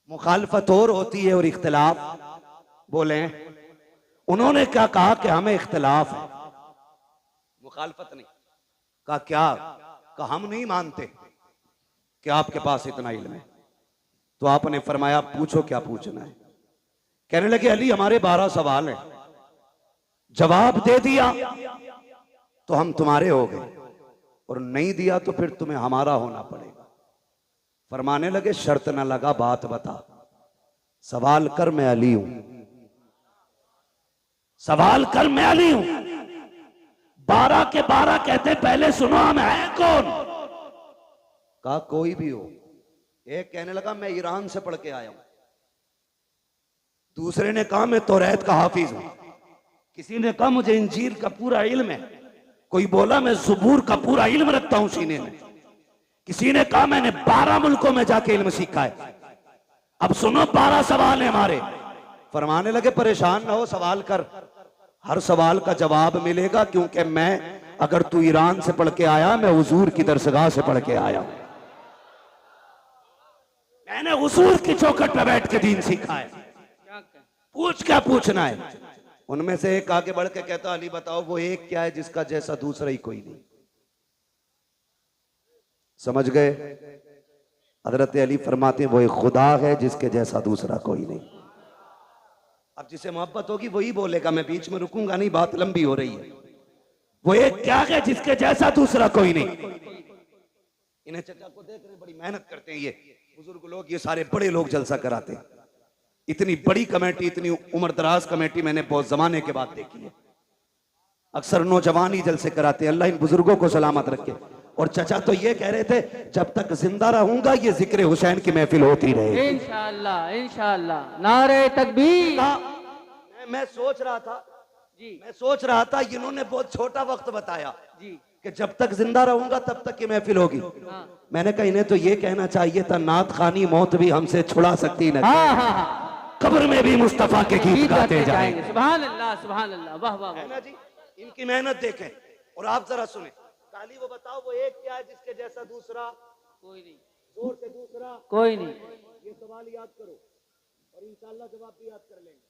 मुखालफत और होती है और इख्तिलाफ बोले। उन्होंने क्या कहा कि हमें इख्तिलाफ है, मुखालफत नहीं। कहा क्या? कहा हम नहीं मानते कि आपके पास इतना इल्म है। तो आपने फरमाया पूछो क्या पूछना है। कहने लगे अली हमारे 12 सवाल हैं, जवाब दे दिया तो हम तुम्हारे हो गए, और नहीं दिया तो फिर तुम्हें हमारा होना पड़ेगा। फरमाने लगे शर्त न लगा, बात बता, सवाल कर, मैं अली हूं। सवाल कर, मैं अली हूं। 12 के 12 कहते पहले सुनो हम हैं कौन? कहा कोई भी हो। एक कहने लगा मैं ईरान से पढ़ के आया हूं, दूसरे ने कहा मैं तौरात का हाफिज हूं, किसी ने कहा मुझे इंजील का पूरा इल्म है, कोई बोला मैं ज़बूर का पूरा इल्म रखता हूं सीने में, किसी ने कहा मैंने 12 मुल्कों में जाके इल्म सीखा है। अब सुनो 12 सवाल है हमारे। फरमाने लगे परेशान ना हो, सवाल कर, हर सवाल का जवाब मिलेगा, क्योंकि मैं, अगर तू ईरान से पढ़ के आया, मैं हुजूर की दरसगाह से पढ़ के आया हूं। मैंने हुजूर की चौखट पे बैठ के दीन सीखा है। पूछ क्या पूछना है? उनमें से एक आगे बढ़ के कहता अली बताओ वो एक क्या है जिसका जैसा दूसरा ही कोई नहीं। समझ गए? हजरत अली फरमाते हैं वो एक खुदा है जिसके जैसा दूसरा कोई नहीं। अब जिसे मोहब्बत होगी वही बोलेगा, मैं बीच में रुकूंगा नहीं, बात लंबी हो रही है। वो एक क्या है जिसके जैसा दूसरा कोई नहीं। इन्हें चचा को देख रहे, बड़ी मेहनत करते हैं ये बुजुर्ग लोग, ये सारे बड़े लोग जलसा कराते हैं। इतनी बड़ी कमेटी, इतनी उम्र दराज कमेटी मैंने बहुत जमाने के बाद देखी है। अक्सर नौजवान ही जलसे कराते हैं। अल्लाह इन बुजुर्गों को सलामत रखे। और चचा तो ये कह रहे थे जब तक जिंदा रहूंगा ये जिक्र हुसैन की महफिल होती रहे। इंशाअल्लाह इंशाअल्लाह। नारे तकबीर। मैं सोच रहा था जी, मैं सोच रहा था इन्होंने बहुत छोटा वक्त बताया जी कि जब तक जिंदा रहूंगा तब तक की महफिल होगी। मैंने कहा इन्हें तो ये कहना चाहिए था नात खानी मौत भी हमसे छुड़ा सकती न, हाँ हाँ हाँ, कब्र में भी मुस्तफा के गीत गाते जाएंगे। सुभान अल्लाह सुभान अल्लाह, वाह वाह है ना जी। इनकी मेहनत देखें और आप जरा सुने। काली वो बताओ वो एक क्या है जिसके जैसा दूसरा कोई नहीं, जोर से दूसरा कोई नहीं। ये सवाल याद करो और इंशाल्लाह जवाब भी याद कर लेंगे।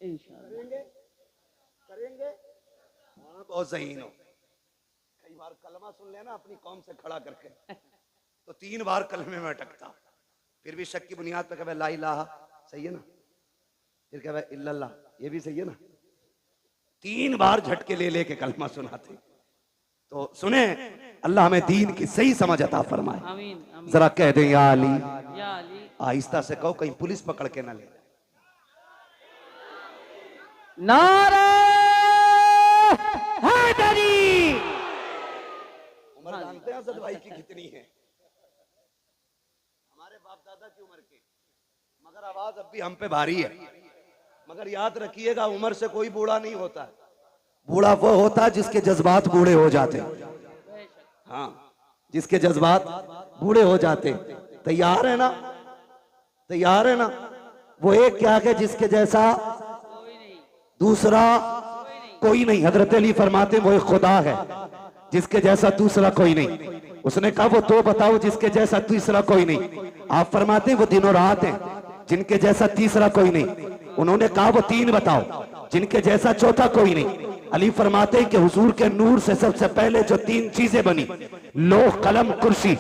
इंशाअल्लाह करेंगे करेंगे। हाँ बहुत ज़हीन हो। कई बार कलमा सुन लेना अपनी कौम से खड़ा करके तो 3 बार कलमे में अटकता, फिर भी शक की बुनियाद पे कहे ला इलाहा, सही है ना, फिर कहे इल्लल्लाह, ये भी सही है ना। 3 बार झटके ले लेके कलमा सुनाते। तो सुने, अल्लाह हमें दीन की सही समझ अता फरमाए। आमीन आमीन। जरा कह दें या अली, या अली। आहिस्ता से कहो कहीं पुलिस पकड़ के ना ले। नारा हैदरी। उम्र जानते हैं असद भाई की कितनी है? हमारे बाप दादा की उम्र की, मगर आवाज अब भी हम पे भारी है। मगर याद रखिएगा उम्र से कोई बूढ़ा नहीं होता। बूढ़ा वो होता है जिसके जज्बात बूढ़े हो जाते। हाँ, जिसके जज्बात बूढ़े हो जाते। तैयार है ना? तैयार है ना? वो एक क्या है जिसके जैसा दूसरा कोई नहीं। हजरत अली फरमाते वो एक खुदा है जिसके जैसा दूसरा कोई नहीं। उसने कहा वो तो बताओ जिसके जैसा तीसरा कोई नहीं। आप फरमाते वो दिन और रात है जिनके जैसा तीसरा कोई नहीं। उन्होंने कहा वो 3 बताओ जिनके जैसा चौथा कोई नहीं। अली फरमाते कि हुजूर के नूर से सबसे पहले जो 3 चीजें बनी, लोह कलम कुर्सी,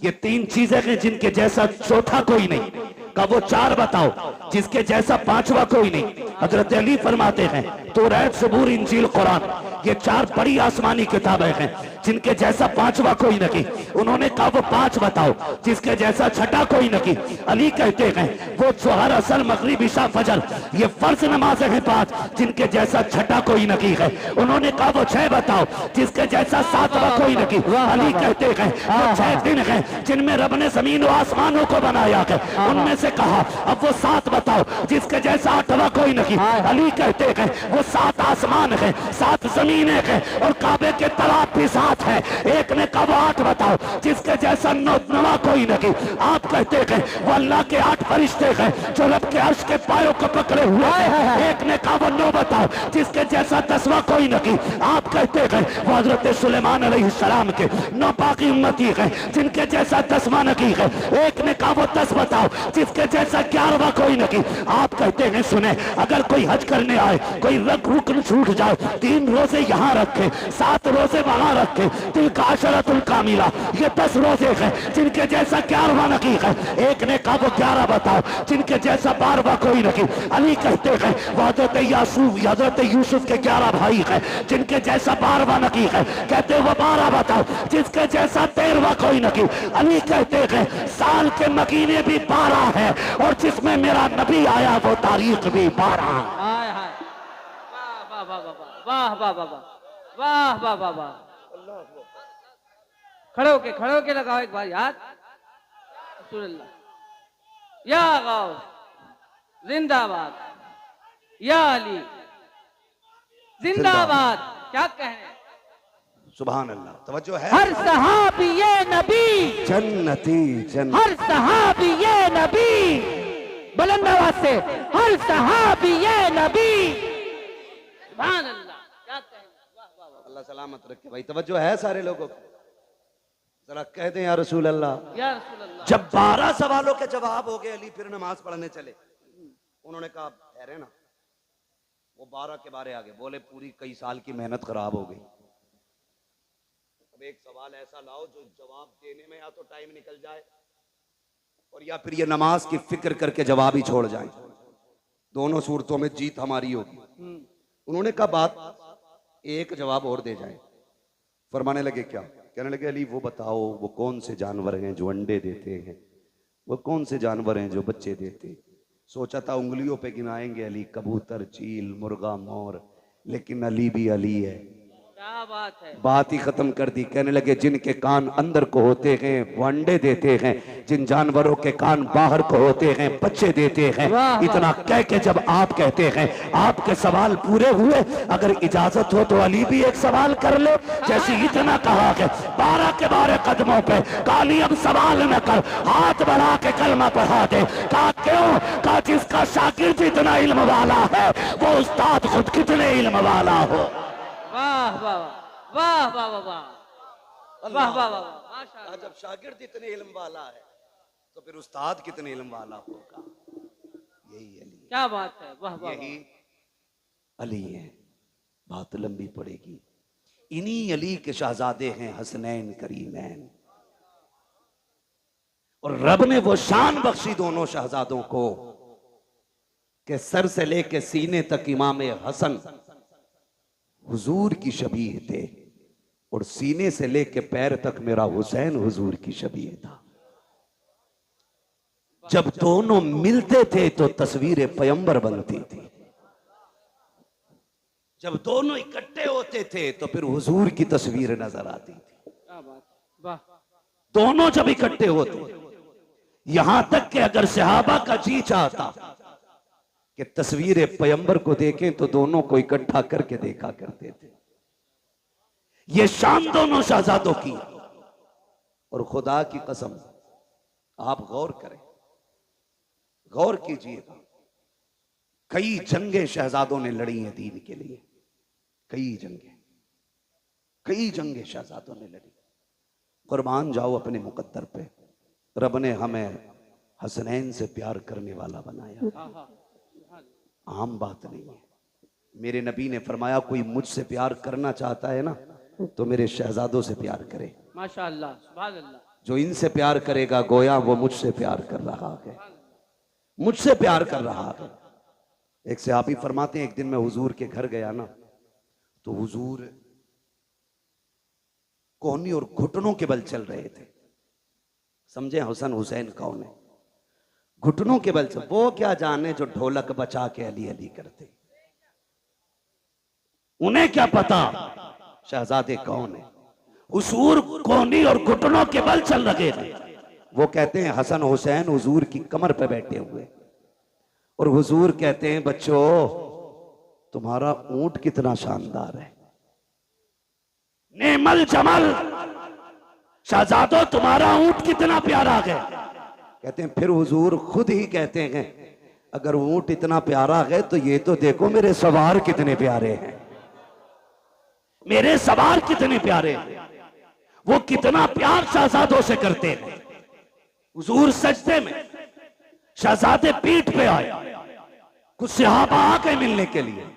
ये 3 चीजें हैं जिनके जैसा चौथा कोई नहीं। का वो 4 बताओ जिसके जैसा 5वां कोई नहीं। हजरत अली फरमाते हैं तौरात ज़बूर इंजील कुरान, ये 4 बड़ी आसमानी किताबें हैं जिनके जैसा 5वां कोई नहीं। उन्होंने कहा वो 5 बताओ जिसके जैसा छठा कोई नहीं। अली कहते हैं वो जोहर असर मगरिब इशा फजर, ये फर्ज नमाजें हैं 5 जिनके जैसा छठा कोई नहीं है। उन्होंने कहा वो 6 बताओ जिसके जैसा 7वां कोई नहीं। अली कहते हैं वो 6 दिन हैं जिनमें रब ने जमीन व आसमानों को बनाया है। उनमें से कहा अब वो 7 बताओ जिसके जैसा 8वां कोई नहीं। अली कहते हैं वो 7 आसमान है, 7 जमीन मीने के और काबे के तलाब भी साथ है। एक ने कहा वो 8 बताओ जिसके जैसा नवा कोई नहीं। आप कहते हैं वो अल्लाह के 8 फरिश्ते हैं जो रब के अर्श के पायों को पकड़े हुए हैं। एक ने कहा वो 9 बताओ जिसके जैसा 10वां कोई नहीं। आप कहते हैं वो हजरत सुलेमान अलैहिस्सलाम के 9 बाकी उम्मती हैं जिनके जैसा 10वां नहीं है। एक ने कहा वो 10 बताओ जिसके जैसा 11वां कोई नहीं। आप कहते हैं सुने, अगर कोई हज करने आए, कोई रुकन छूट जाए, 3 रोजे यहाँ रखे, 7 रोजे वहां रखे, तिलका अशरतुल कामिला, ये 10 रोजे हैं जिनके जैसा 11वां नहीं है। एक ने कहा वो 11 बताओ जिनके जैसा 12वां कोई नहीं। अली कहते हैं वो हजरत यूसुफ के 11 भाई हैं जिनके जैसा 12वां नहीं है। कहते वो 12 बताओ जिसके जैसा 13वां कोई नहीं। अली कहते हैं साल के महीने भी 12 है और जिसमें मेरा नबी आया वो तारीख भी 12। हाय हाय, वाह वाह वाह वाह वाह वाह वाह वाह वाह। खड़े होके लगाओ एक बार याद। या गौस जिंदाबाद, या अली जिंदाबाद। क्या कहने, सुभान अल्लाह। तवज्जो है। हर सहाबी ये नबी जन्नती जन्नत, हर सहाबी ये नबी, बुलंद आवाज से हर सहाबी ये नबी। सुभान अल्लाह। क्या कहने, वाह वाह वाह। अल्लाह सलामत रखे भाई। तवज्जो है सारे लोगों को, जरा कह दें या रसूल अल्लाह। या रसूल अल्लाह। जब 12 सवालों के जवाब हो गए, अली फिर नमाज पढ़ने चले। उन्होंने कहा ठहरे ना, वो 12 के बारे आगे बोले पूरी कई साल की मेहनत खराब हो गई। अब एक सवाल ऐसा लाओ जो जवाब देने में या तो टाइम निकल जाए और या फिर ये नमाज की फिक्र करके जवाब ही छोड़ जाए। दोनों सूरतों में जीत हमारी होगी। उन्होंने कहा बात एक जवाब और दे जाए। फरमाने लगे क्या? कहने लगे अली वो बताओ वो कौन से जानवर हैं जो अंडे देते हैं, वो कौन से जानवर हैं जो बच्चे देते हैं। सोचा था उंगलियों पे गिनाएंगे अली, कबूतर, चील, मुर्गा, मोर, लेकिन अली भी अली है। क्या बात है। बात ही खत्म कर दी। कहने लगे जिनके कान अंदर को होते हैं वो अंडे देते हैं, जिन जानवरों के कान बाहर को होते हैं बच्चे देते हैं। इतना कह के जब आप कहते हैं आपके सवाल पूरे हुए, अगर इजाजत हो तो अली भी एक सवाल कर ले। जैसे इतना कहा कि 12 के 12 कदमों पे काली अब सवाल न कर, हाथ बढ़ा के कलमा पढ़ा दे। कहा क्यों? कहा जिसका शागिर्द इतना इल्म वाला है वो उस्ताद खुद कितने इल्म वाला हो। वाह वाह वाह वाह वाह वाह वाह वाह वाह, माशाअल्लाह। जब शागिर्द इतने इल्म वाला है तो फिर उस्ताद कितने इल्म वाला होगा। यही अली, क्या बात है। वाह वाह, यही अली है। बात लंबी पड़ेगी। इन्हीं अली के शहजादे हैं हसनैन करीमैन, और रब ने वो शान बख्शी दोनों शहजादों को कि सर से लेके सीने तक इमाम हसन हुजूर की शबीह थे और सीने से लेके पैर तक मेरा हुसैन हुजूर की शबीह था। जब दोनों मिलते थे तो तस्वीर पैगंबर बनती थी, जब दोनों इकट्ठे होते थे तो फिर हुजूर की तस्वीर नजर आती थी। क्या बात, वाह। दोनों जब इकट्ठे होते, यहां तक कि अगर सहाबा का जी चाहता कि तस्वीर पैगंबर को देखें तो दोनों को इकट्ठा करके देखा करते थे। ये शान दोनों शहजादों की, और खुदा की कसम आप गौर करें, गौर कीजिएगा, कई जंगें शहजादों ने लड़ी हैं दीन के लिए। कई जंगें शहजादों ने लड़ी। कुर्बान जाओ अपने मुकद्दर पे, रब ने हमें हसनैन से प्यार करने वाला बनाया। आम बात नहीं है। मेरे नबी ने फरमाया कोई मुझसे प्यार करना चाहता है ना तो मेरे शहजादों से प्यार करे। माशाअल्लाह, सुभान अल्लाह। जो इनसे प्यार करेगा गोया वो मुझसे प्यार कर रहा है, मुझसे प्यार कर रहा है। एक सहाबी फरमाते हैं एक दिन मैं हुजूर के घर गया ना तो हुजूर कोहनी और घुटनों के बल चल रहे थे। समझे हसन हुसैन कौन है? घुटनों के बल से। वो क्या जाने जो ढोलक बचा के अली अली करते, उन्हें क्या पता शहजादे कौन है। हुजूर कोहनी और घुटनों के बल चल रहे थे। वो कहते हैं हसन हुसैन हुजूर की कमर पे बैठे हुए, और हुजूर कहते हैं बच्चों तुम्हारा ऊंट कितना शानदार है। नेमल जमल, शहजादो तुम्हारा ऊंट कितना प्यारा है। कहते हैं फिर हुजूर खुद ही कहते हैं अगर ऊंट इतना प्यारा है तो ये तो देखो मेरे सवार कितने प्यारे हैं। मेरे सवार कितने प्यारे हैं, वो कितना प्यार शहजादों से करते हैं। हुजूर सजदे में, शहजादे पीठ पे आए, कुछ सहाबा आ गए मिलने के लिए।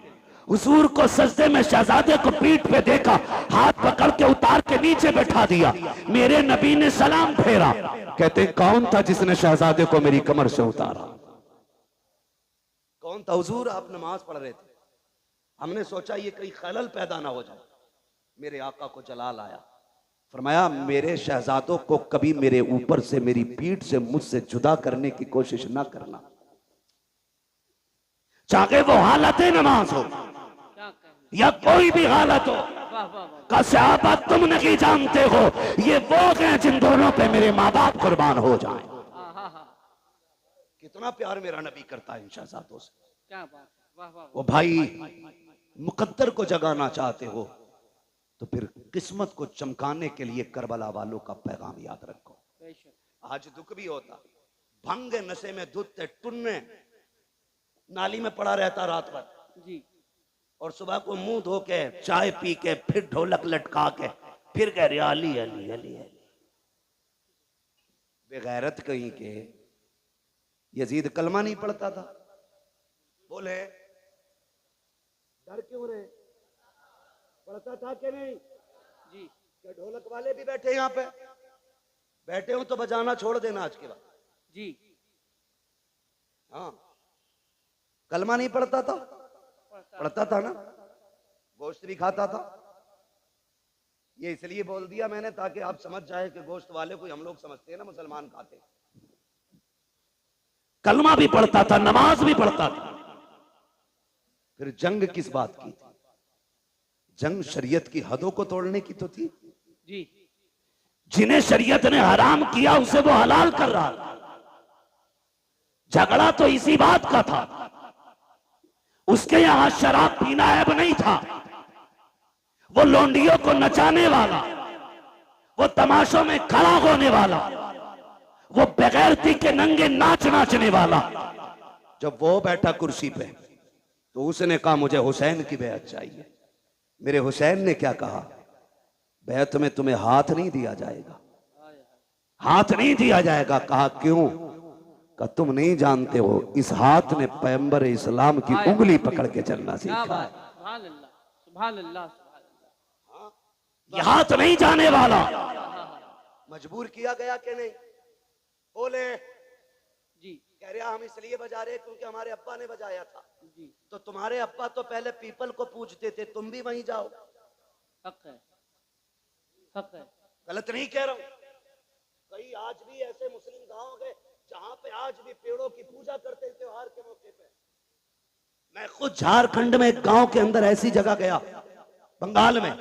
हुजूर को सजदे में शहजादे को पीठ पे देखा, हाथ पकड़ के उतार के नीचे बैठा दिया। मेरे नबी ने सलाम फेरा। कहते हैं कौन था जिसने शहजादे को मेरी कमर से उतारा? कौन था? हुजूर आप नमाज पढ़ रहे थे, हमने सोचा ये कहीं खलल पैदा ना हो जाए। मेरे आका को जलाल आया, फरमाया मेरे शहजादों को कभी मेरे ऊपर से, मेरी पीठ से, मुझसे जुदा करने की कोशिश ना करना, चाहे वो हालत नमाज हो या कोई भी हालत हो। का सहाबा तुम नहीं जानते हो, ये वो हैं जिन दोनों पे मेरे माँ बाप कुर्बान हो जाएं। कितना प्यार मेरा नबी करता है इन शहजादों से। क्या बात, वाह वाह। वो भाई मुकद्दर को जगाना चाहते हो तो फिर किस्मत को चमकाने के लिए करबला वालों का पैगाम याद रखो। आज दुख भी होता, भंग नशे में धुत टुन्ने नाली में पड़ा रहता रात भर जी, और सुबह को मुंह धो के चाय पी के फिर ढोलक लटका के फिर कह रहे अली अली अली अली। बेगैरत कहीं के यजीद कलमा नहीं पढ़ता था, बोले डर क्यों रहे? पढ़ता था कि नहीं जी। क्या ढोलक वाले भी बैठे यहाँ पे? बैठे हो तो बजाना छोड़ देना आज के बाद जी। हाँ, कलमा नहीं पढ़ता था? पढ़ता था ना, गोश्त भी खाता था। ये इसलिए बोल दिया मैंने ताकि आप समझ जाए कि गोश्त वाले को हम लोग समझते हैं ना मुसलमान खाते। कलमा भी पढ़ता था, नमाज भी पढ़ता था। फिर जंग किस बात की थी? जंग शरीयत की हदों को तोड़ने की तो थी जी। जिन्हें शरीयत ने हराम किया उसे वो हलाल कर रहा था। झगड़ा तो इसी बात का था। उसके यहां शराब पीना ऐब नहीं था। वो लोंडियों को नचाने वाला, वो तमाशों में खड़ा होने वाला, वो बेगैरती के नंगे नाच नाचने वाला। जब वो बैठा कुर्सी पे तो उसने कहा मुझे हुसैन की बैत चाहिए। मेरे हुसैन ने क्या कहा? बैत में तुम्हें हाथ नहीं दिया जाएगा, हाथ नहीं दिया जाएगा। कहा क्यों? कहा तुम नहीं जानते हो इस हाथ ने पैगंबर इस्लाम की उंगली पकड़ के चलना सीखा। सुभान अल्लाह, सुभान अल्लाह, सुभान अल्लाह। ये हाथ नहीं जाने वाला। मजबूर किया गया कि नहीं? बोले जी कह रहा हम इसलिए बजा रहे क्योंकि हमारे अब्बा ने बजाया था। जी। तो तुम्हारे अब्बा तो पहले पीपल को पूजते थे, तुम भी वहीं जाओ। हक है, हक है। गलत नहीं कह रहा हूं। कई आज भी ऐसे मुस्लिम गांव है जहां पे आज भी पेड़ों की पूजा करते हैं त्योहार के मौके पे। मैं खुद झारखंड में एक गांव के अंदर ऐसी जगह गया बंगाल में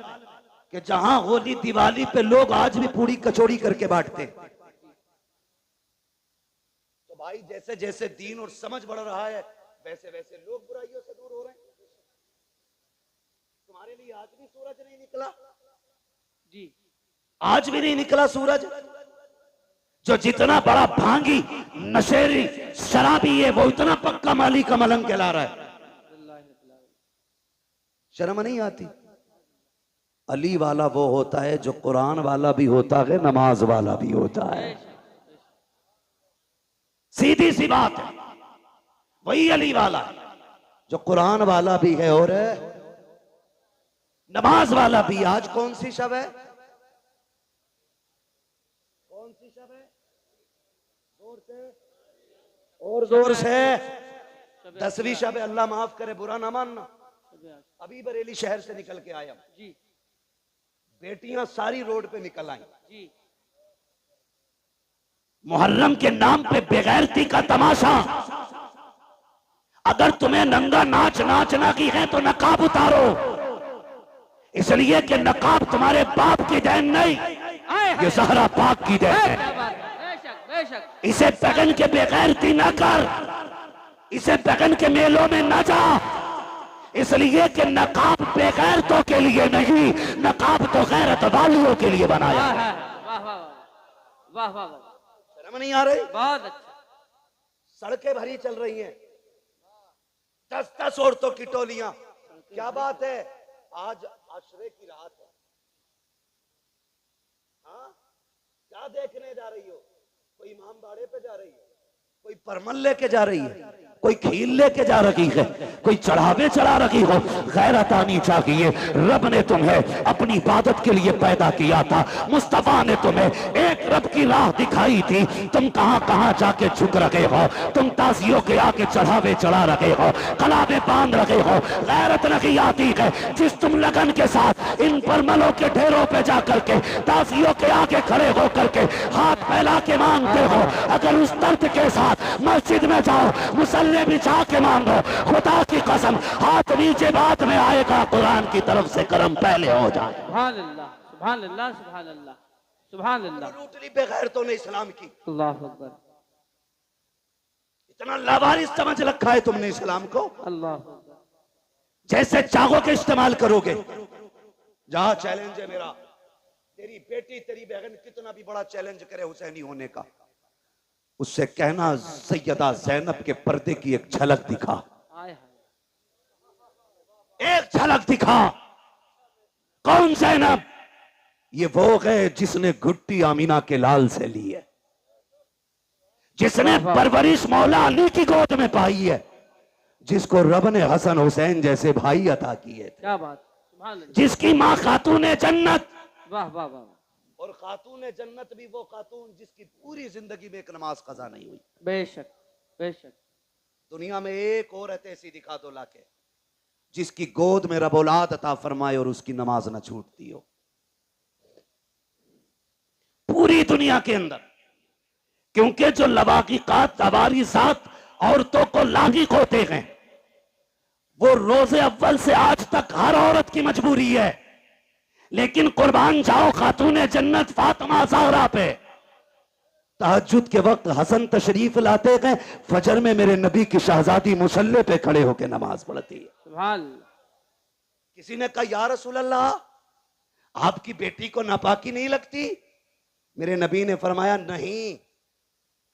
कि जहां होली दिवाली पे लोग आज भी पूरी कचौड़ी करके बांटते। तो भाई जैसे जैसे दीन और समझ बढ़ रहा है वैसे वैसे लोग बुराइयों से दूर हो रहे हैं। तुम्हारे लिए आज भी सूरज नहीं निकला जी, आज भी नहीं निकला सूरज। जो जितना बड़ा भांगी नशेरी शराबी है वो इतना पक्का माली का मलंग कहला रहा है। शर्म नहीं आती? अली वाला वो होता है जो कुरान वाला भी होता है, नमाज वाला भी होता है। सीधी सी बात है, वही अली वाला है जो कुरान वाला भी है और नमाज वाला भी। आज कौन सी शब है? कौन सी शब है? जोर से और जोर से। 10वीं शब है। अल्लाह माफ करे, बुरा ना मानना। अभी बरेली शहर से निकल के आया जी। बेटियां सारी रोड पे निकल आई जी। मुहर्रम के नाम पे बेगैरती का तमाशा। अगर तुम्हें नंगा नाच नाचना की है तो नकाब उतारो, इसलिए कि नकाब तुम्हारे बाप की देन नहीं, ये ज़हरा पाक की देन है। बेशक, बेशक। इसे पहन के बेगैरती ना कर, इसे पहन के मेलों में ना जा, इसलिए कि नकाब बेगैरतों के लिए नहीं, नकाब तो गैरत वालियों के लिए बनाया वाह है। वाह वाह वाह वाह वाह, शर्म नहीं आ रही? बहुत अच्छा। सड़कें भरी चल रही हैं, 10-10 औरतों की टोलियां। क्या बात है, आज आशरे की रात है। हाँ, क्या देखने जा रही हो? कोई इमाम बाड़े पे जा रही है, कोई परमल लेके जा रही है, कोई खील लेके जा रही है, कोई चढ़ावे चढ़ा रही हो। गैरत आनी चाहिए। रब ने तुम्हें अपनी इबादत के लिए पैदा किया था, मुस्तफा ने तुम्हें एक रब की राह दिखाई थी। तुम कहां कहां जाके झुक रहे हो, तुम ताजियों के आके चढ़ावे चढ़ा रहे हो, कलावे बांध रहे हो। गैरत नहीं आती है जिस तुम लगन के साथ इन परमलों के ढेरों पे जा करके ताजियों के आगे खड़े हो करके हाथ फैला के मांगते हो। अगर उस दर्द के साथ मस्जिद में जाओ, मुसल्ले बिछा के मांगो, खुदा की कसम हाथ नीचे बाद में आएगा, कुरान की तरफ से करम पहले हो जाए। सुभान अल्लाह सुभान अल्लाह सुभान अल्लाह सुभान अल्लाह। लूटली बेगैरतों ने इस्लाम की। अल्लाह अकबर इतना लावारिस समझ रखा है तुमने इस्लाम को। अल्लाह अकबर। जैसे चाहोगे इस्तेमाल करोगे। जहां चैलेंज है मेरा, तेरी बेटी तेरी बहन कितना भी बड़ा चैलेंज करे हुसैनी होने का, उससे कहना सैयदा जैनब के पर्दे की एक झलक दिखा, आय हाय। एक झलक दिखा। कौन जैनब? ये वो है जिसने घुट्टी आमीना के लाल से ली है, जिसने परवरिश मौला अली की गोद में पाई है, जिसको रब ने हसन हुसैन जैसे भाई अता किए थे, क्या बात, सुभान अल्लाह। जिसकी माँ खातून जन्नत। वाह वाह वाह। और खातून जन्नत भी वो खातून जिसकी पूरी जिंदगी में एक नमाज कज़ा नहीं हुई। बेशक बेशक। दुनिया में एक औरत ऐसी दिखा दो लाके जिसकी गोद में रब औलाद अता फरमाए और उसकी नमाज न छूटती हो, पूरी दुनिया के अंदर। क्योंकि जो लवाकिकात तवारीसात औरतों को लागिक होते हैं, वो रोजे अव्वल से आज तक हर औरत की मजबूरी है। लेकिन कुर्बान जाओ खातून जन्नत फातिमा ज़हरा पे। तहज्जुद के वक्त हसन तशरीफ लाते गए, फजर में मेरे नबी की शहजादी मुसल्ले पे खड़े होकर नमाज पढ़ती है। सुभान। किसी ने कहा या रसूल अल्लाह, आपकी बेटी को नापाकी नहीं लगती? मेरे नबी ने फरमाया नहीं।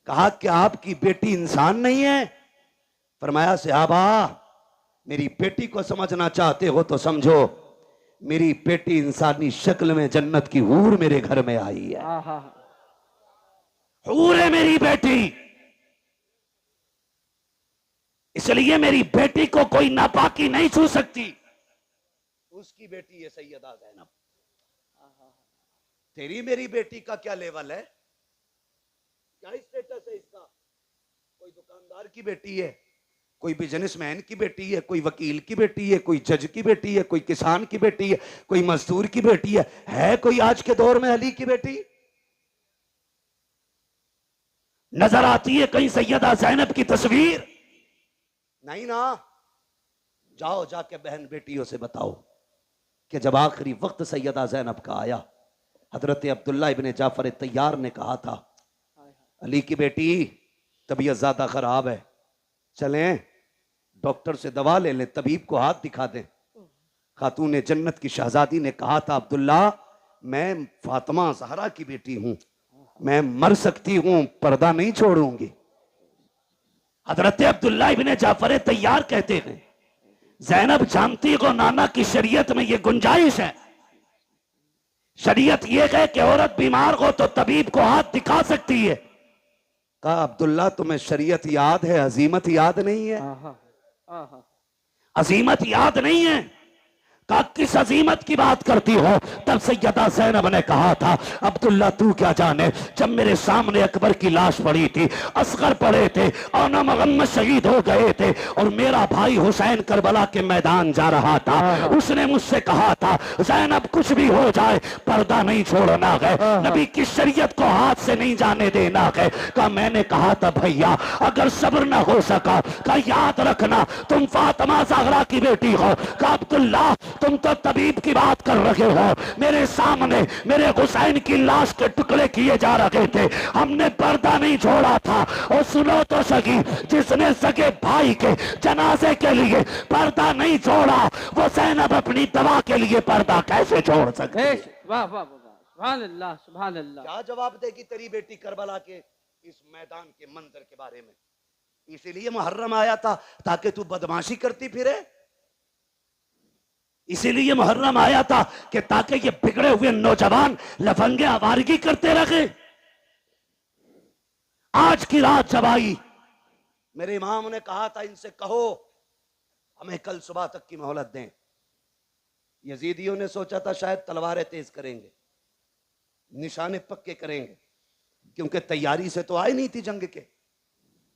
कहा कि आपकी बेटी इंसान नहीं है? फरमाया सहाबा, मेरी बेटी को समझना चाहते हो तो समझो, मेरी बेटी इंसानी शक्ल में जन्नत की हूर मेरे घर में आई है। हूर है मेरी बेटी, इसलिए मेरी बेटी को कोई नापाकी नहीं छू सकती। उसकी बेटी है सैयदा ज़ैनब। तेरी मेरी बेटी का क्या लेवल है, क्या स्टेटस है इसका? कोई दुकानदार की बेटी है, कोई बिजनेसमैन की बेटी है, कोई वकील की बेटी है, कोई जज की बेटी है, कोई किसान की बेटी है, कोई मजदूर की बेटी है कोई आज के दौर में अली की बेटी? नजर आती है कहीं सैयदा ज़ैनब की तस्वीर? नहीं ना। जाओ जाके बहन बेटियों से बताओ कि जब आखिरी वक्त सैयदा ज़ैनब का आया, हजरत अब्दुल्ला इब्ने जाफर तैयार ने कहा था, अली की बेटी तबीयत ज्यादा खराब है, चलें डॉक्टर से दवा ले लें, तबीब को हाथ दिखा दें। खातून जन्नत की शहजादी ने कहा था, अब्दुल्ला मैं फातिमा ज़हरा की बेटी हूं, मैं मर सकती हूं, पर्दा नहीं छोड़ूंगी। हजरत अब्दुल्ला इब्ने जाफर तैयार कहते हैं, ज़ैनब जानती हो नाना की शरीयत में ये गुंजाइश है, शरीयत ये है कि औरत बीमार हो तो तबीब को हाथ दिखा सकती है। कहा अब्दुल्ला तुम्हें शरीयत याद है, अजीमत याद नहीं है? अजीमत याद नहीं है? कहा किस अजीमत की बात करती हो? तब सैयदा ज़ैनब ने कहा था, अब्दुल्ला तू क्या जाने, जब मेरे सामने अकबर की लाश पड़ी थी, असगर पड़े थे और ना मोहम्मद शहीद हो गए थे और मेरा भाई हुसैन करबला के मैदान जा रहा था, उसने मुझसे कहा था ज़ैनब कुछ भी हो जाए पर्दा नहीं छोड़ना है, नबी की शरीयत को हाथ से नहीं जाने देना है। कहा मैंने कहा था भैया अगर सब्र न हो सका, कहा याद रखना तुम फातिमा ज़हरा की बेटी हो। कहा अब्दुल्ला तुम तो तबीब की बात कर रहे हो। मेरे सामने मेरे हुसैन की लाश के टुकड़े किए जा रहे थे, हमने पर्दा नहीं छोड़ा था। और सुनो तो सही, जिसने सगे भाई के जनाजे के लिए पर्दा नहीं छोड़ा, वो ज़ैनब अपनी दवा के लिए पर्दा कैसे छोड़ सकते? वाह वाह वाह, सुभान अल्लाह सुभान अल्लाह। क्या जवाब देगी तेरी बेटी करबला के इस मैदान के मंजर के बारे में? इसीलिए मुहर्रम आया था ताकि तू बदमाशी करती फिरे। इसीलिए मुहर्रम आया था कि ताकि ये बिगड़े हुए नौजवान लफंगे आवारगी करते रहे। आज की रात जब आई, मेरे इमाम ने कहा था इनसे कहो हमें कल सुबह तक की मोहलत दें। यजीदियों ने सोचा था शायद तलवारें तेज करेंगे, निशाने पक्के करेंगे, क्योंकि तैयारी से तो आई नहीं थी जंग के।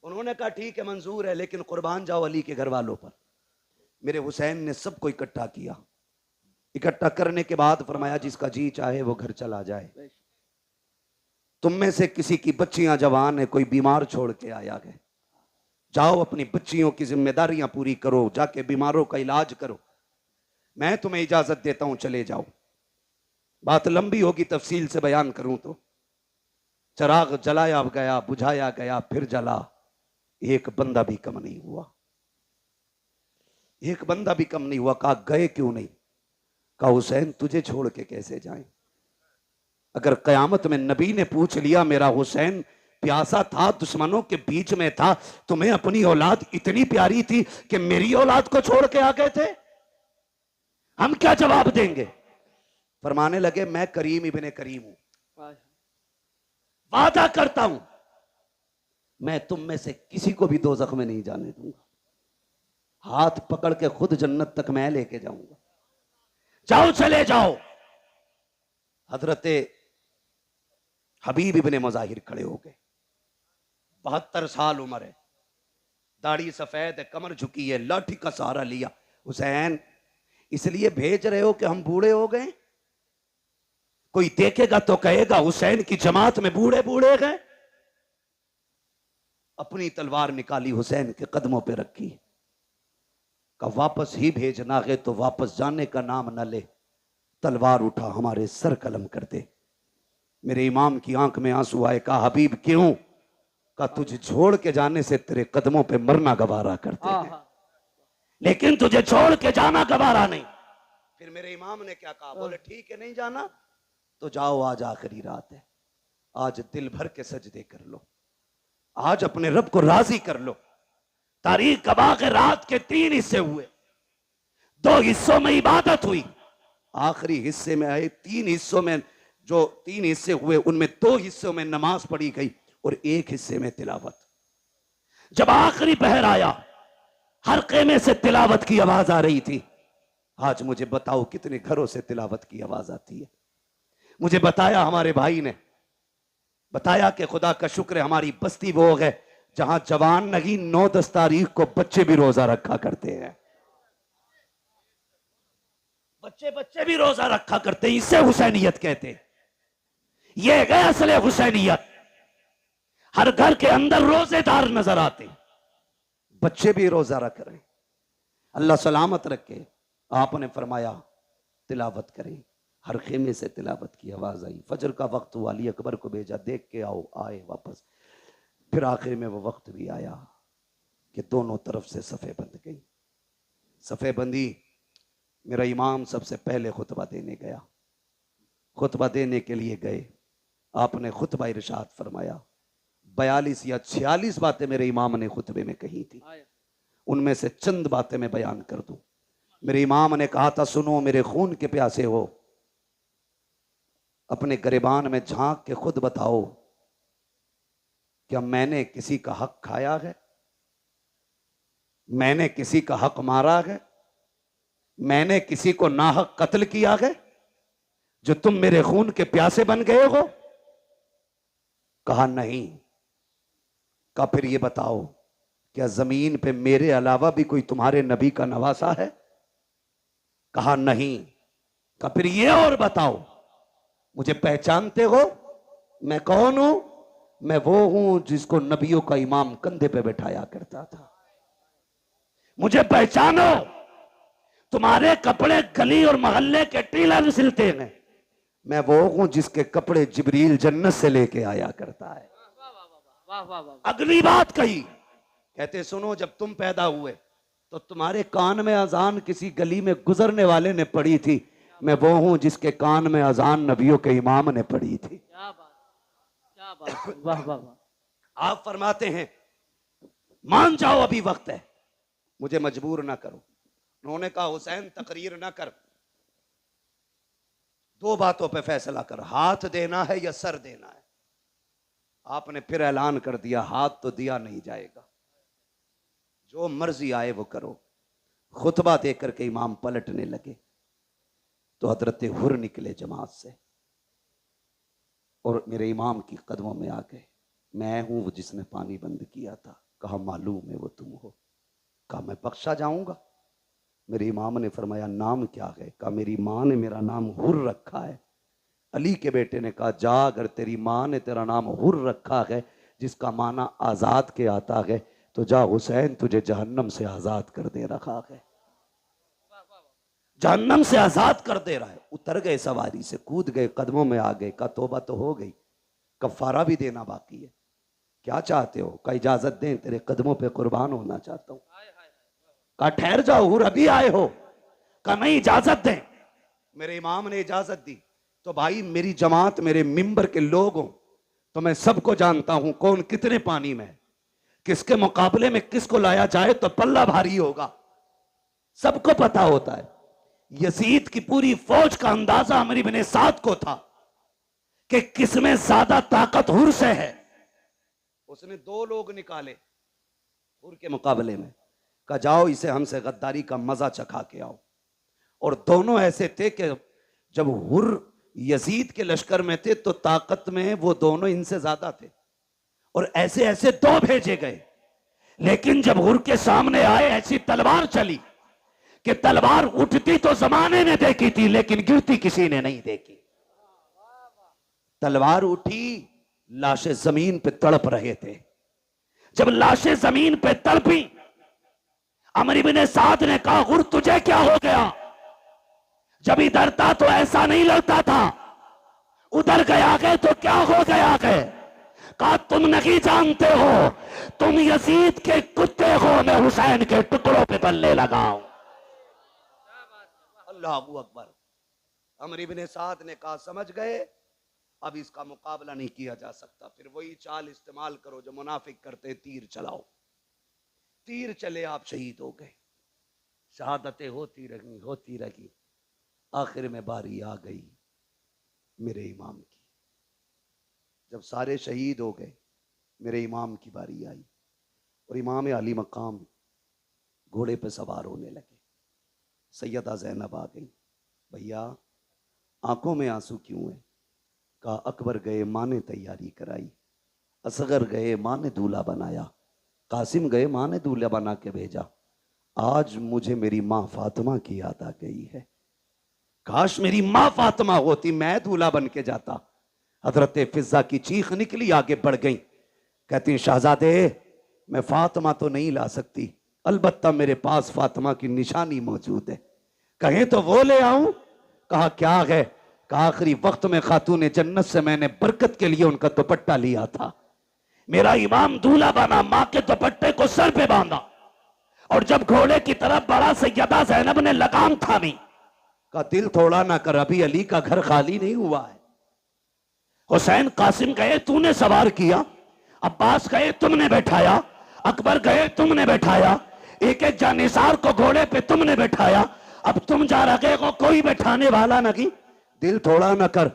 उन्होंने कहा ठीक है मंजूर है, लेकिन कुर्बान जाओ अली के घर वालों पर। मेरे हुसैन ने सबको इकट्ठा किया। इकट्ठा करने के बाद फरमाया जिसका जी चाहे वो घर चला जाए। तुम में से किसी की बच्चियां जवान है, कोई बीमार छोड़ के आया है, जाओ अपनी बच्चियों की जिम्मेदारियां पूरी करो, जाके बीमारों का इलाज करो, मैं तुम्हें इजाजत देता हूं, चले जाओ। बात लंबी होगी, तफसील से बयान करूं तो चराग जलाया गया, बुझाया गया, फिर जला, एक बंदा भी कम नहीं हुआ। एक बंदा भी कम नहीं हुआ। कहा गए क्यों नहीं? कहा हुसैन तुझे छोड़ के कैसे जाएं? अगर कयामत में नबी ने पूछ लिया मेरा हुसैन प्यासा था, दुश्मनों के बीच में था, तुम्हें अपनी औलाद इतनी प्यारी थी कि मेरी औलाद को छोड़ के आ गए थे, हम क्या जवाब देंगे? फरमाने लगे मैं करीम इब्ने करीम हूं, वादा करता हूं मैं तुम में से किसी को भी दोज़ख में नहीं जाने दूंगा, हाथ पकड़ के खुद जन्नत तक मैं लेके जाऊंगा। जाओ चले जाओ। हजरते हबीब इब्ने मुज़ाहिर खड़े हो गए। 72 साल उम्र है, दाढ़ी सफेद है, कमर झुकी है, लाठी का सहारा लिया। हुसैन इसलिए भेज रहे हो कि हम बूढ़े हो गए? कोई देखेगा तो कहेगा हुसैन की जमात में बूढ़े बूढ़े गए। अपनी तलवार निकाली, हुसैन के कदमों पे रखी, का वापस ही भेजना है तो वापस जाने का नाम न ले, तलवार उठा हमारे सर कलम कर दे। मेरे इमाम की आंख में आंसू आए। कहा हबीब क्यों? का तुझे छोड़ के जाने से तेरे कदमों पे मरना गवारा करते हैं, लेकिन तुझे छोड़ के जाना गवारा नहीं। फिर मेरे इमाम ने क्या कहा? बोले ठीक है नहीं जाना तो जाओ, आज आखिरी रात है, आज दिल भर के सजदे कर लो, आज अपने रब को राजी कर लो। तारीख गवाह के रात के 3 हिस्से हुए, 2 हिस्सों में इबादत हुई, आखिरी हिस्से में आए 3 हिस्सों में, जो 3 हिस्से हुए उनमें 2 हिस्सों में नमाज पढ़ी गई और 1 हिस्से में तिलावत। जब आखिरी पहर आया, हर खेमे से तिलावत की आवाज आ रही थी। आज मुझे बताओ कितने घरों से तिलावत की आवाज आती है? मुझे बताया हमारे भाई ने, बताया कि खुदा का शुक्र है हमारी बस्ती वो है जहां जवान नहीं 9-10 तारीख को बच्चे भी रोजा रखा करते हैं। बच्चे भी रोजा रखा करते हैं। इसे हुसैनियत कहते हैं। ये है असले हुसैनियत। हर घर के अंदर रोजेदार नजर आते, बच्चे भी रोजा रख रहे हैं। अल्लाह सलामत रखे। आपने फरमाया तिलावत करें। हर खेमे से तिलावत की आवाज आई। फजर का वक्त हुआ, अली अकबर को भेजा, देख के आओ, आए वापस। फिर आखिर में वो वक्त भी आया कि दोनों तरफ से सफ़े बंध गई। सफ़े बंदी, मेरा इमाम सबसे पहले खुतबा देने गया। खुतबा देने के लिए गए, आपने खुतबा इरशाद फरमाया। 42 या 46 बातें मेरे इमाम ने खुतबे में कही थी, उनमें से चंद बातें मैं बयान कर दूं। मेरे इमाम ने कहा था, सुनो मेरे खून के प्यासे हो, अपने गरिबान में झांक के खुद बताओ, क्या मैंने किसी का हक खाया है? मैंने किसी का हक मारा है? मैंने किसी को नाहक कत्ल किया है जो तुम मेरे खून के प्यासे बन गए हो? कहा नहीं। कहा फिर ये बताओ, क्या जमीन पे मेरे अलावा भी कोई तुम्हारे नबी का नवासा है? कहा नहीं। कहा फिर ये और बताओ, मुझे पहचानते हो? मैं कौन हूं? मैं वो हूं जिसको नबियों का इमाम कंधे पे बैठाया करता था। मुझे पहचानो, तुम्हारे कपड़े गली और मोहल्ले के टेलर सिलते हैं। मैं वो हूं जिसके कपड़े जिब्रील जन्नत से लेके आया करता है। वाह वाह वाह। अगली बात कही, कहते सुनो, जब तुम पैदा हुए तो तुम्हारे कान में अजान किसी गली में गुजरने वाले ने पड़ी थी। मैं वो हूं जिसके कान में अजान नबियों के इमाम ने पड़ी थी। क्या बात, क्या बात, वाह वाह वाह। आप फरमाते हैं मान जाओ अभी वक्त है, मुझे मजबूर ना करो। उन्होंने कहा हुसैन तकरीर ना कर, दो बातों पे फैसला कर, हाथ देना है या सर देना है। आपने फिर ऐलान कर दिया हाथ तो दिया नहीं जाएगा, जो मर्जी आए वो करो। खुतबा देकर के इमाम पलटने लगे तो हजरत हुर निकले जमात से और मेरे इमाम की कदमों में आ गए। मैं हूं वो जिसने पानी बंद किया था। कहा मालूम है वो तुम हो। कहा मैं बख्शा जाऊंगा। मेरे इमाम ने फरमाया नाम क्या है? कहा मेरी माँ ने मेरा नाम हुर रखा है। अली के बेटे ने कहा जा, अगर तेरी माँ ने तेरा नाम हुर रखा है जिसका माना आजाद के आता है तो जा, हुसैन तुझे जहन्नम से आजाद कर दे रखा है। जहन्नम से आजाद कर दे रहा है। उतर गए सवारी से, कूद गए, कदमों में आ गए। कहा तौबा तो हो गई, कफारा भी देना बाकी है। क्या चाहते हो? कहा इजाजत दें, तेरे कदमों पे कुर्बान होना चाहता हूं। कहा ठहर जाओ, हुर अभी आए हो। कहा नहीं, इजाजत दें। मेरे इमाम ने इजाजत दी। तो भाई मेरी जमात, मेरे मिंबर के लोग हो तो मैं सबको जानता हूं कौन कितने पानी में है, किसके मुकाबले में किसको लाया जाए तो पल्ला भारी होगा, सबको पता होता है। यजीद की पूरी फौज का अंदाजा अमर इब्ने साद को था कि किसमें ज्यादा ताकत हुर से है। उसने दो लोग निकाले हुर के मुकाबले में। कहा जाओ इसे हमसे गद्दारी का मजा चखा के आओ। और दोनों ऐसे थे कि जब हुर यजीद के लश्कर में थे तो ताकत में वो दोनों इनसे ज्यादा थे। और ऐसे ऐसे दो भेजे गए, लेकिन जब हुर के सामने आए ऐसी तलवार चली कि तलवार उठती तो जमाने ने देखी थी लेकिन गिरती किसी ने नहीं देखी। तलवार उठी, लाशें जमीन पे तड़प रहे थे। जब लाशें जमीन पे तड़पी, अमर इब्ने साद ने कहा हुर तुझे क्या हो गया? जब इधर था तो ऐसा नहीं लगता था, उधर गया गए तो क्या हो गया गए? कहा तुम नहीं जानते हो, तुम यजीद के कुत्ते हो, मैं हुसैन के टुकड़ों पे बल्ले लगाऊं। अल्लाह अकबर। अमर इब्ने साद ने कहा समझ गए, अब इसका मुकाबला नहीं किया जा सकता। फिर वही चाल इस्तेमाल करो जो मुनाफिक करते, तीर चलाओ। तीर चले, आप शहीद हो गए। शहादतें होती रही। आखिर में बारी आ गई मेरे इमाम की। जब सारे शहीद हो गए, मेरे इमाम की बारी आई और इमाम अली मकाम घोड़े पे सवार होने लगे। सैयदा ज़ैनब आ गई। भैया आंखों में आंसू क्यों है? कहा अकबर गए, माँ ने तैयारी कराई। असगर गए, माँ ने दूल्हा बनाया। कासिम गए, माँ ने दूल्हा बना के भेजा। आज मुझे मेरी माँ फातिमा की याद आ गई है। काश मेरी माँ फातिमा होती, मैं दूल्हा बन के जाता। हजरत फिजा की चीख निकली, आगे बढ़ गई। कहती शहजादे मैं फातिमा तो नहीं ला सकती, अलबत्ता मेरे पास फातिमा की निशानी मौजूद है, कहें तो वो ले आऊं। कहा क्या है? कहा आखिरी वक्त में खातून जन्नत से मैंने बरकत के लिए उनका दुपट्टा लिया था। मेरा इमाम दूल्हा बना, माँ के दुपट्टे को सर पे बांधा और जब घोड़े की तरफ बढ़ा, सैयदा ज़ैनब ने लगाम थामी। का दिल थोड़ा ना कर, अभी अली का घर खाली नहीं हुआ है। हुसैन कासिम गए, तूने सवार किया। अब्बास गए, तुमने बैठाया। अकबर गए, तुमने बैठाया। एक एक जानिसार को घोड़े पे तुमने बैठाया। अब तुम जा रहे हो, कोई बैठाने वाला नहीं। दिल थोड़ा ना कर,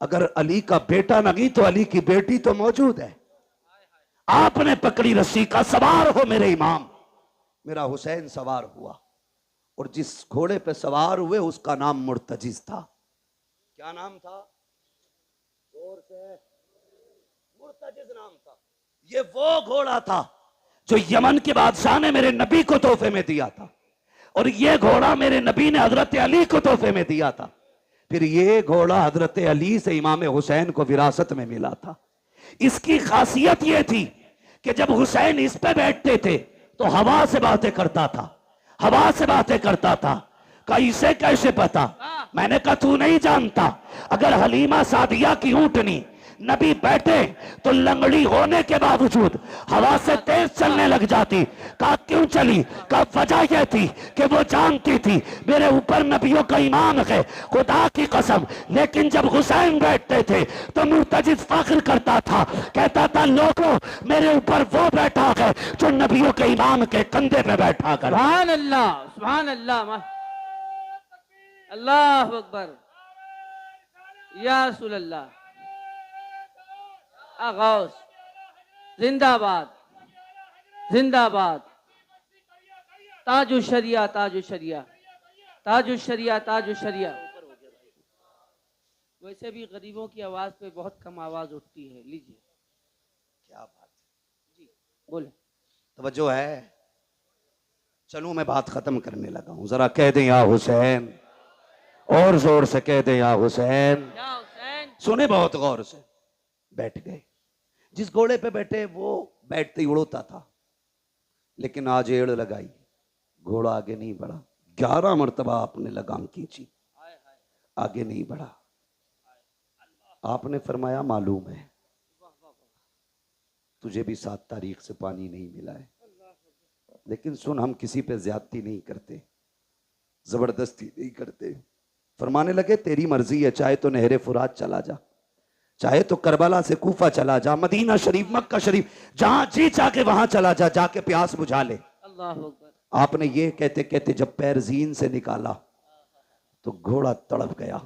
अगर अली का बेटा नहीं तो अली की बेटी तो मौजूद है। आपने पकड़ी रस्सी का, सवार हो मेरे इमाम। मेरा हुसैन सवार हुआ और जिस घोड़े पे सवार हुए उसका नाम मुर्तजिज था। क्या नाम था? जोर से। मुर्तजिज नाम था। ये वो घोड़ा था जो यमन के बादशाह ने मेरे नबी को तोहफे में दिया था, और ये घोड़ा मेरे नबी ने हजरत अली को तोहफे में दिया था। फिर ये घोड़ा हजरत अली से इमाम हुसैन को विरासत में मिला था। इसकी खासियत यह थी कि जब हुसैन इस पे बैठते थे तो हवा से बातें करता था, हवा से बातें करता था। कैसे कैसे पता? मैंने कहा तू नहीं जानता, अगर हलीमा सादिया की ऊंटनी नबी बैठे तो लंगड़ी होने के बावजूद हवा से तेज चलने लग जाती। कहा क्यों चली? कहा वजह यह थी कि वो जानती थी मेरे ऊपर नबियों का ईमान है, खुदा की कसम। लेकिन जब हुसैन बैठते थे तो मुर्तजिज फख्र करता था, कहता था लोगों मेरे ऊपर वो बैठा है जो नबियों के ईमान के कंधे पे बैठा कर। सुभान अल्लाह, सुभान अल्लाह, अल्लाह अकबर, या रसूल अल्लाह, आगौस जिंदाबाद, जिंदाबाद, ताजु शरिया, ताजु शरिया, ताजु शरिया, ताजु शरिया। वैसे भी गरीबों की आवाज पे बहुत कम आवाज उठती है। लीजिए, क्या बात जी बोले। तवज्जो है। चलूं मैं बात खत्म करने लगा हूं, जरा कह दें या हुसैन, और जोर से कह दें या हुसैन। या हुसैन। सुने बहुत गौर से। बैठ गए। जिस घोड़े पे बैठे वो बैठते ही उड़ता था, लेकिन आज एड़ लगाई, घोड़ा आगे नहीं बढ़ा। 11 मरतबा आपने लगाम खींची, आगे नहीं बढ़ा। आपने फरमाया मालूम है तुझे भी 7 तारीख से पानी नहीं मिला है, लेकिन सुन हम किसी पे ज्यादती नहीं करते, जबरदस्ती नहीं करते। फरमाने लगे तेरी मर्जी है, चाहे तो नहरे फुरात चला जा, चाहे तो करबला से कूफा चला जा, मदीना शरीफ, मक्का शरीफ, जहां जी चाहे वहां चला जा, जाके प्यास बुझा ले। अल्लाह अकबर। आपने ये कहते कहते जब पैर जीन से निकाला तो घोड़ा तड़प गया।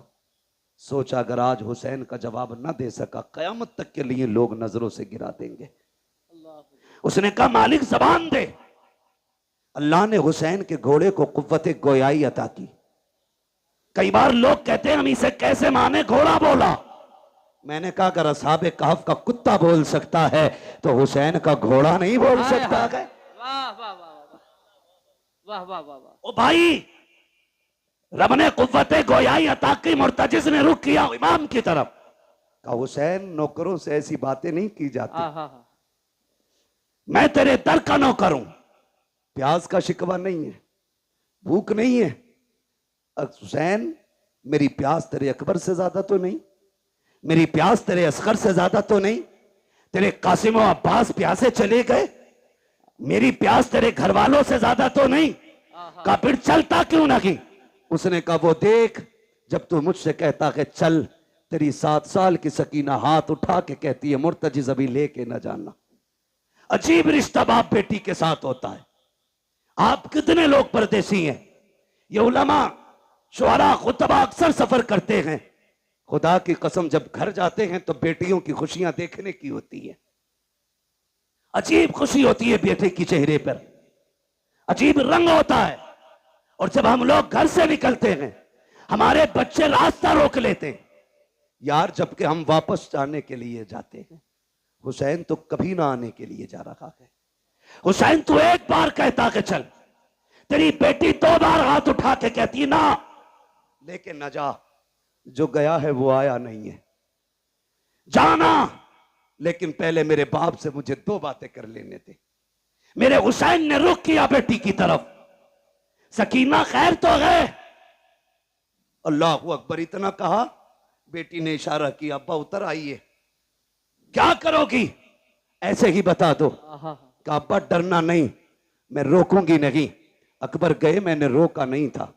सोचा अगर आज हुसैन का जवाब न दे सका, कयामत तक के लिए लोग नजरों से गिरा देंगे। उसने कहा मालिक जबान दे। अल्लाह ने हुसैन के घोड़े को कुव्वत गोयाई अता की। कई बार लोग कहते हैं हम इसे कैसे माने, घोड़ा बोला। मैंने कहा अगर असहाबे कहफ का कुत्ता बोल सकता है तो हुसैन का घोड़ा नहीं बोल सकता है। वाह वाह वाह वाह वाह वाह वाह। ओ भाई, रब ने कुव्वत गोयाई अता की, मुर्तजिज ने रुख किया इमाम की तरफ। कहा हुसैन नौकरों से ऐसी बातें नहीं की जाती, मैं तेरे दर का नौकर हूं। प्यास का शिकवा नहीं है, भूख नहीं है। हुसैन मेरी प्यास तेरे अकबर से ज्यादा तो नहीं, मेरी प्यास तेरे असगर से ज्यादा तो नहीं, तेरे कासिम और अब्बास प्यासे चले गए, मेरी प्यास तेरे घर वालों से ज्यादा तो नहीं। कहा फिर चलता क्यों नहीं? उसने कहा वो देख, जब तू मुझसे कहता है चल, तेरी 7 साल की सकीना हाथ उठा के कहती है मुर्तजिज अभी लेके न जाना। अजीब रिश्ता बाप बेटी के साथ होता है। आप कितने लोग परदेसी हैं? ये उलमा शुआरा खुतबा अक्सर सफर करते हैं, खुदा की कसम जब घर जाते हैं तो बेटियों की खुशियां देखने की होती है। अजीब खुशी होती है बेटे की चेहरे पर, अजीब रंग होता है। और जब हम लोग घर से निकलते हैं हमारे बच्चे रास्ता रोक लेते हैं। यार जबकि हम वापस जाने के लिए जाते हैं, हुसैन तो कभी ना आने के लिए जा रहा है। हुसैन तू एक बार कहता कि चल, तेरी बेटी 2 बार हाथ उठा के कहती ना, लेकिन न जा। जो गया है वो आया नहीं है। जाना, लेकिन पहले मेरे बाप से मुझे 2 बातें कर लेने थे। मेरे हुसैन ने रुख किया बेटी की तरफ। सकीना खैर तो है? अल्लाह अकबर इतना कहा, बेटी ने इशारा किया अब्बा उतर आइए। क्या करोगी? ऐसे ही बता दो। कहा अब्बा डरना नहीं, मैं रोकूंगी नहीं। अकबर गए मैंने रोका नहीं था,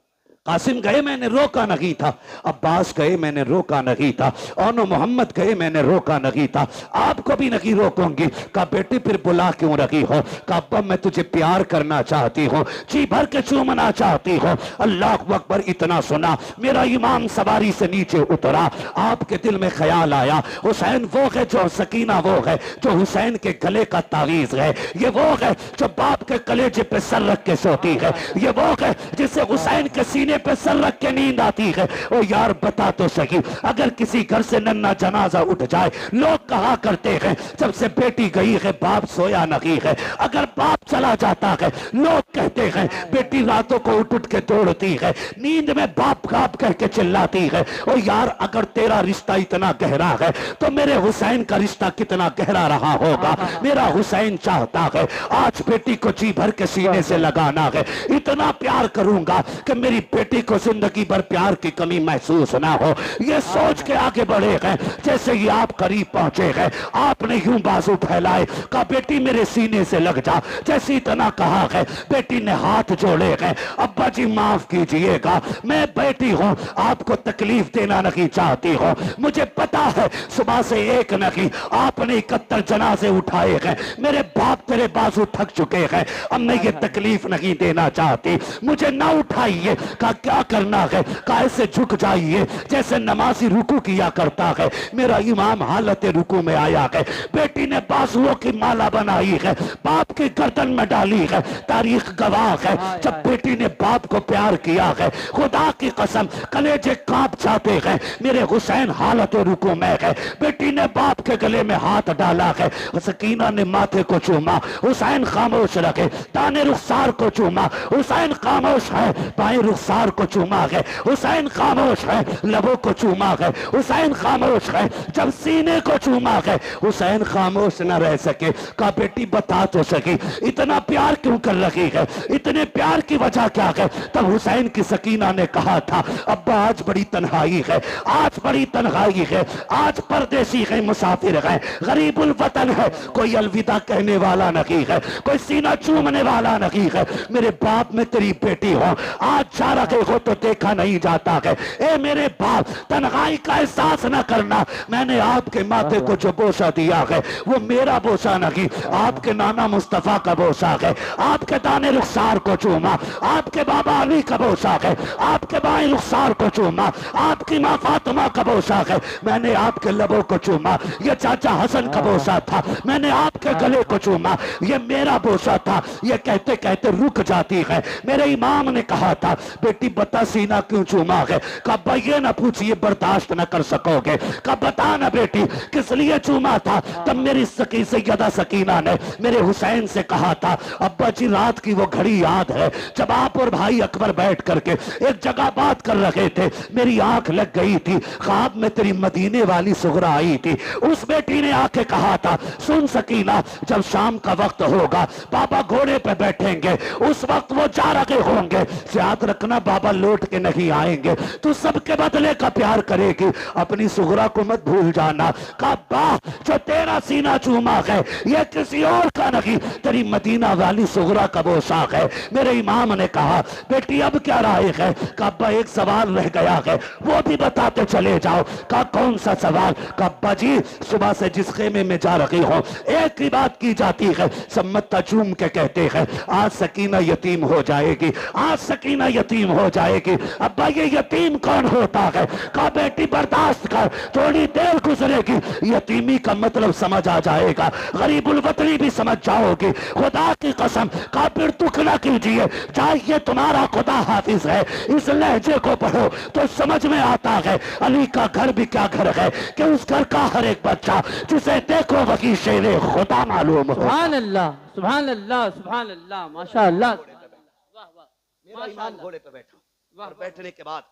कासिम गए मैंने रोका नहीं था, अब्बास गए मैंने रोका नहीं था, और मोहम्मद गए मैंने रोका नहीं था, आपको भी नहीं रोकूंगी। कहा बेटी फिर बुला क्यों रही हो? कहा अब्बा मैं तुझे प्यार करना चाहती हूँ, जी भर के चूमना चाहती हो। अल्लाह अकबर। इतना सुना, मेरा ईमान सवारी से नीचे उतरा। आपके दिल में ख्याल आया हुसैन वो है जो, सकीना वो है जो हुसैन के गले का तावीज है, ये वो है जो बाप के कलेजे पे सर रख के सोती है, ये वो है जिसे हुसैन के सीने पे सर रख के नींद आती है। ओ यार बता तो सही, अगर किसी घर से नन्ना जनाजा उठ जाए, लोग कहा करते हैं जब से बेटी गई है बाप सोया नहीं है। अगर बाप चला जाता है लोग कहते हैं बेटी रातों को उठ उठ के दौड़ती है, नींद में बाप बाप कह के चिल्लाती है। ओ यार अगर तेरा रिश्ता इतना गहरा है तो मेरे हुसैन का रिश्ता कितना गहरा रहा होगा। मेरा हुसैन चाहता है आज बेटी को जी भर के सीने से लगाना है, इतना प्यार करूंगा कि मेरी बेटी को जिंदगी भर प्यार की कमी महसूस ना हो, ये सोच के आगे बढ़े गए। जैसे ही आप करीब पहुंचे गए, आपने यूं बाजू फैलाए, कहा बेटी मेरे सीने से लग जा। जैसे इतना कहा गए, बेटी ने हाथ जोड़े गए, अब्बा जी माफ कीजिएगा, मैं बेटी हूं, आपको तकलीफ देना नहीं चाहती हूं, मुझे पता है सुबह से एक नहीं आपने 71 जनाजे उठाए हैं, मेरे बाप तेरे बाजू थक चुके हैं, अब मैं ये तकलीफ नहीं देना चाहती, मुझे ना उठाइए। कहा क्या करना है? कहा ऐसे झुक जाइए जैसे नमाजी रुकू किया करता है, मेरा इमाम हालत रुकू में आया है। बेटी ने बाजुओं की माला बनाई है, बाप की गर्दन में डाली है। तारीख गवाह है, जब बेटी ने बाप को प्यार किया है, खुदा की कसम कलेजे कांप जाते हैं। मेरे हुसैन हालत रुकू में है, बेटी ने बाप के गले में हाथ डाला है, सकीना ने माथे को चूमा, हुसैन खामोश रखे, दाने रुखसार को चूमा, हुसैन खामोश है, बाएं रुखसार को चूमा है, हुसैन खामोश है, लबों को चूमा है, हुसैन खामोश है, जब सीने को चूमा है, हुसैन खामोश न रह सके। कहा बेटी बता तो सकी इतना प्यार क्यों कर रही है, इतने प्यार की वजह क्या है? तब हुसैन की सकीना ने कहा था अब्बा आज बड़ी तन्हाई है, आज बड़ी तन्हाई है, आज परदेसी है, मुसाफिर है, गरीबुल वतन है, कोई अलविदा कहने वाला नहीं है, कोई सीना चूमने वाला नहीं है, मेरे बाप में तेरी बेटी हो, आज जा रहे हो तो देखा नहीं जाता है। ए मेरे बाप तन्हाई का एहसास न करना, मैंने आपके माथे को जो बोसा दिया है वो मेरा बोसा नहीं, आपके नाना मुस्तफा का बोसा है, आपके दाने रुखसार को चूमा, आपके बाबा अली का बोसा है, आपके बाएं रुखसार को चूमा, आपकी माँ फातिमा का बोसा है, मैंने आपके लबों को चूमा, ये चाचा हसन का बोसा था, मैंने आपके गले को चूमा, ये मेरा बोसा था। ये कहते कहते रुक जाती है। मेरे इमाम ने कहा था बेटी बता सीना क्यों चूमा है? कब ये ना पूछिए बर्दाश्त न कर सकोगे। कब बता ना बेटी किस लिए चूमा था? तब मेरी सैयदा सकीना ने मेरे हुसैन से कहा था अब्बा जी रात की वो घड़ी याद है जब आप और भाई अकबर बैठ करके एक जगह बात कर रहे थे, मेरी आंख लग गई थी, ख्वाब में तेरी मदीने वाली सुगरा आई थी। उस बेटी ने आके कहा था सुन सकीना जब शाम का वक्त होगा बाबा घोड़े पे बैठेंगे, उस वक्त वो जा रहे होंगे, याद रखना बाबा लौट के नहीं आएंगे, तू सबके बदले का प्यार करेगी, अपनी सुगरा को मत भूल जाना। काबा जो तेरा सीना चूमा है ये किसी और का नहीं, तेरी मदीना वाली सुगरा का पोशाक है। मेरे इमाम ने कहा बेटी अब क्या राय है? काबा एक सवाल रह गया है वो भी बताते चले जाओ। का कौन सा सवाल? काबा जी सुबह से जिस खेमे में जा रही हो एक ही बात की जाती है, सम्मत चूम के कहते हैं आज सकीना यतीम हो जाएगी, आज सकीना यतीम हो जाएगी। अब्बा ये यतीम कौन होता है? का बेटी बर्दाश्त कर, थोड़ी देर गुजरेगी यतीमी का मतलब समझ आ जाएगा, गरीबुल वतनी भी समझ जाओगी। खुदा की कसम का फिर दुख ना कीजिए, चाहिए तुम्हारा खुदा हाफिज है, इस लहजे को पढ़ो तो समझ में आता है अली का घर भी क्या घर है कि उस घर का हर एक बच्चा जिसे देखो वही शेरे खुदा मालूम हो। सुभान अल्लाह सुभान अल्लाह सुभान अल्लाह माशाअल्लाह। वाह वाह मेरा इमाम घोड़े पे बैठा और बैठने के बाद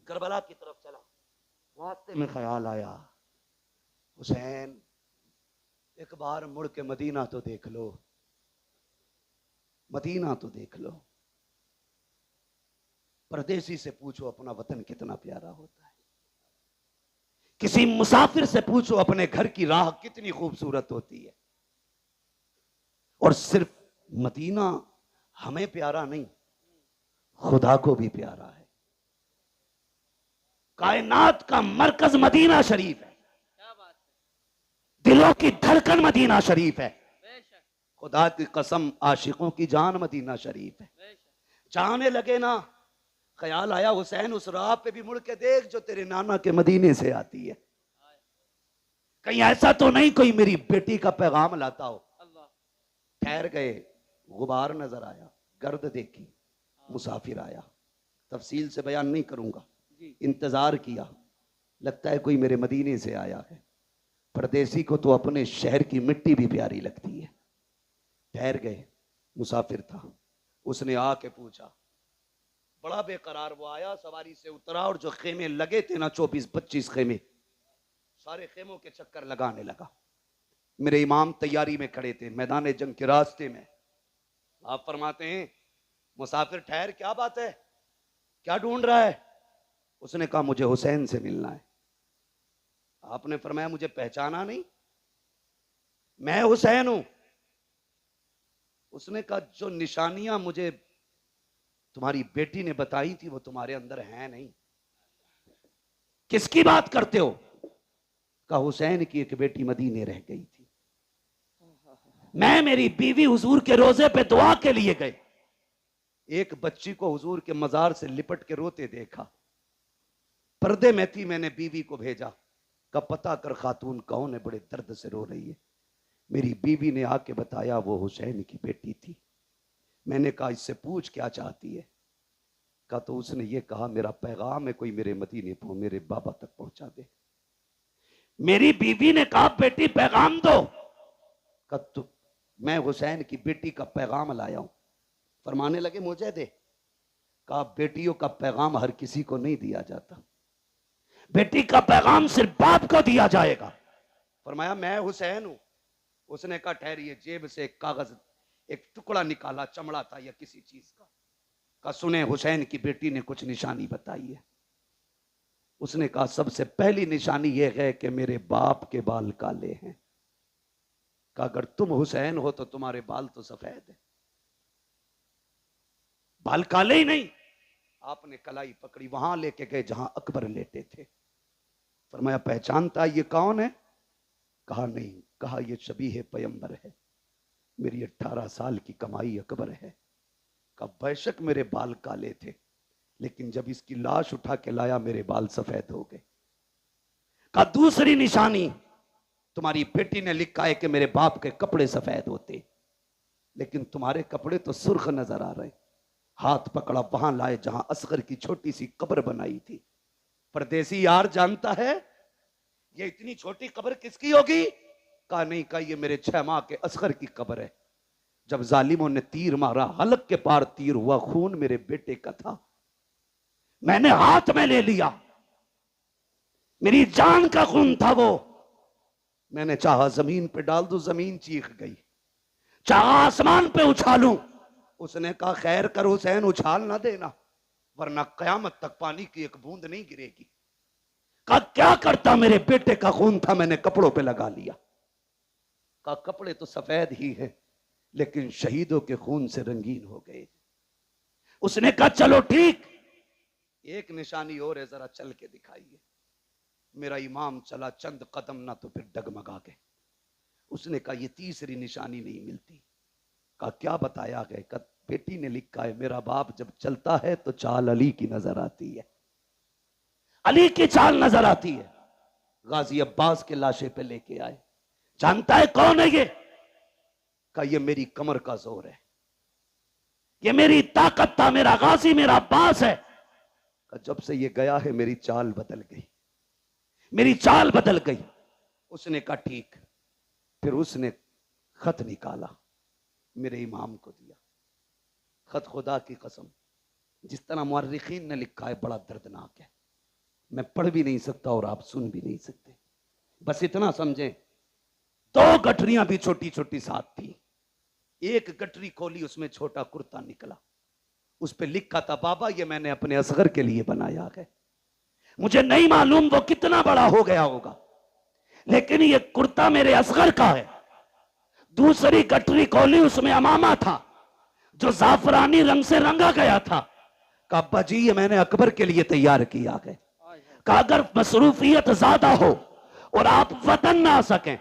करबला की तरफ चला। रास्ते में ख्याल आया हुसैन एक बार मुड़ के मदीना तो देख लो, मदीना तो देख लो। परदेसी से पूछो अपना वतन कितना प्यारा होता है, किसी मुसाफिर से पूछो अपने घर की राह कितनी खूबसूरत होती है। और सिर्फ मदीना हमें प्यारा नहीं, खुदा को भी प्यारा है। कायनात का मरकज मदीना शरीफ है, दिलों की धड़कन मदीना शरीफ है। खुदा की कसम आशिकों की जान मदीना शरीफ है। जाने लगे ना ख्याल आया हुसैन उस राह पे भी मुड़ के देख जो तेरे नाना के मदीने से आती है, कहीं ऐसा तो नहीं कोई मेरी बेटी का पैगाम लाता हो। ठहर गए, गुबार नजर आया, गर्द देखी, मुसाफिर आया। तफसील से बयान नहीं करूंगा, इंतजार किया, लगता है कोई मेरे मदीने से आया है। परदेसी को तो अपने शहर की मिट्टी भी प्यारी लगती है। ठहर गए, मुसाफिर था, उसने आके पूछा, बड़ा बेकरार वो आया, सवारी से उतरा और जो खेमे लगे थे ना 24-25 खेमे, सारे खेमों के चक्कर लगाने लगा। मेरे इमाम तैयारी में खड़े थे मैदान जंग के रास्ते में। आप फरमाते हैं मुसाफिर ठहर, क्या बात है, क्या ढूंढ रहा है? उसने कहा मुझे हुसैन से मिलना है। आपने फरमाया मुझे पहचाना नहीं, मैं हुसैन हूं। उसने कहा जो निशानियां मुझे तुम्हारी बेटी ने बताई थी वो तुम्हारे अंदर हैं नहीं। किसकी बात करते हो? कहा हुसैन की एक बेटी मदीने रह गई थी, मैं मेरी बीवी हुजूर के रोजे पे दुआ के लिए गए, एक बच्ची को हुजूर के मजार से लिपट के रोते देखा, पर्दे में थी, मैंने बीवी को भेजा, का पता कर खातून कौन है, बड़े दर्द से रो रही है। मेरी बीवी ने आके बताया वो हुसैन की बेटी थी। मैंने कहा इससे पूछ क्या चाहती है? कहा तो उसने ये कहा मेरा पैगाम है कोई मेरे मदीने मेरे बाबा तक पहुंचा दे। मेरी बीवी ने कहा बेटी पैगाम दो। कहा तो मैं हुसैन की बेटी का पैगाम लाया हूं। फरमाने लगे मुझे दे। कहा बेटियों का पैगाम हर किसी को नहीं दिया जाता, बेटी का पैगाम सिर्फ बाप को दिया जाएगा। फरमाया मैं हुसैन हूं। उसने कहा ठहरिए, जेब से एक कागज, एक टुकड़ा निकाला, चमड़ा था या किसी चीज का। कहा सुने हुसैन की बेटी ने कुछ निशानी बताई है। उसने कहा सबसे पहली निशानी यह है कि मेरे बाप के बाल काले हैं। कहा अगर तुम हुसैन हो तो तुम्हारे बाल तो सफेद है, बाल काले ही नहीं। आपने कलाई पकड़ी, वहां लेके गए जहां अकबर लेटे थे। फरमाया पहचानता ये कौन है? कहा नहीं। कहा ये शबीह पैगंबर है, मेरी 18 साल की कमाई अकबर है। कहा बेशक मेरे बाल काले थे, लेकिन जब इसकी लाश उठा के लाया मेरे बाल सफेद हो गए। कहा दूसरी निशानी, तुम्हारी बेटी ने लिखा है कि मेरे बाप के कपड़े सफेद होते, लेकिन तुम्हारे कपड़े तो सुर्ख नजर आ रहे। हाथ पकड़ा, वहां लाए जहां असगर की छोटी सी कब्र बनाई थी। परदेसी यार जानता है ये इतनी छोटी कब्र किसकी होगी? कहा नहीं। कहा ये मेरे 6 माह के असगर की कब्र है। जब जालिमों ने तीर मारा, हलक के पार तीर हुआ, खून मेरे बेटे का था, मैंने हाथ में ले लिया, मेरी जान का खून था वो। मैंने चाहा जमीन पे डाल दूं, जमीन चीख गई, चाहा आसमान पे उछालूं। उसने कहा खैर कर हुसैन, उछाल ना देना, वरना कयामत तक पानी की एक बूंद नहीं गिरेगी। कहा क्या करता, मेरे बेटे का खून था, मैंने कपड़ों पे लगा लिया। कहा कपड़े तो सफेद ही हैं, लेकिन शहीदों के खून से रंगीन हो गए। उसने कहा चलो ठीक, एक निशानी और है, जरा चल के दिखाइए। मेरा इमाम चला चंद कदम ना तो फिर डगमगा गए। उसने कहा ये तीसरी निशानी नहीं मिलती। कहा क्या बताया गया? कहा बेटी ने लिखा है मेरा बाप जब चलता है तो चाल अली की नजर आती है, अली की चाल नजर आती है। गाजी अब्बास के लाशे पे लेके आए। जानता है कौन है ये? कहा ये मेरी कमर का जोर है, ये मेरी ताकत था, मेरा गाजी मेरा अब्बास है। कहा जब से ये गया है मेरी चाल बदल गई, मेरी चाल बदल गई। उसने कहा ठीक। फिर उसने खत निकाला, मेरे इमाम को दिया। खत खुदा की कसम जिस तरह मुअर्रिखीन ने लिखा है बड़ा दर्दनाक है, मैं पढ़ भी नहीं सकता और आप सुन भी नहीं सकते। बस इतना समझें, 2 गठरियां भी छोटी छोटी साथ थी। एक गठरी खोली, उसमें छोटा कुर्ता निकला, उस पे लिखा था बाबा ये मैंने अपने असगर के लिए बनाया है, मुझे नहीं मालूम वो कितना बड़ा हो गया होगा, लेकिन ये कुर्ता मेरे असगर का है। दूसरी गठरी खोली, उसमें अमामा था जो जाफरानी रंग से रंगा गया था। कहा अब्बा जी ये मैंने अकबर के लिए तैयार किया है। कहा अगर मसरूफियत ज्यादा हो और आप वतन ना आ सकें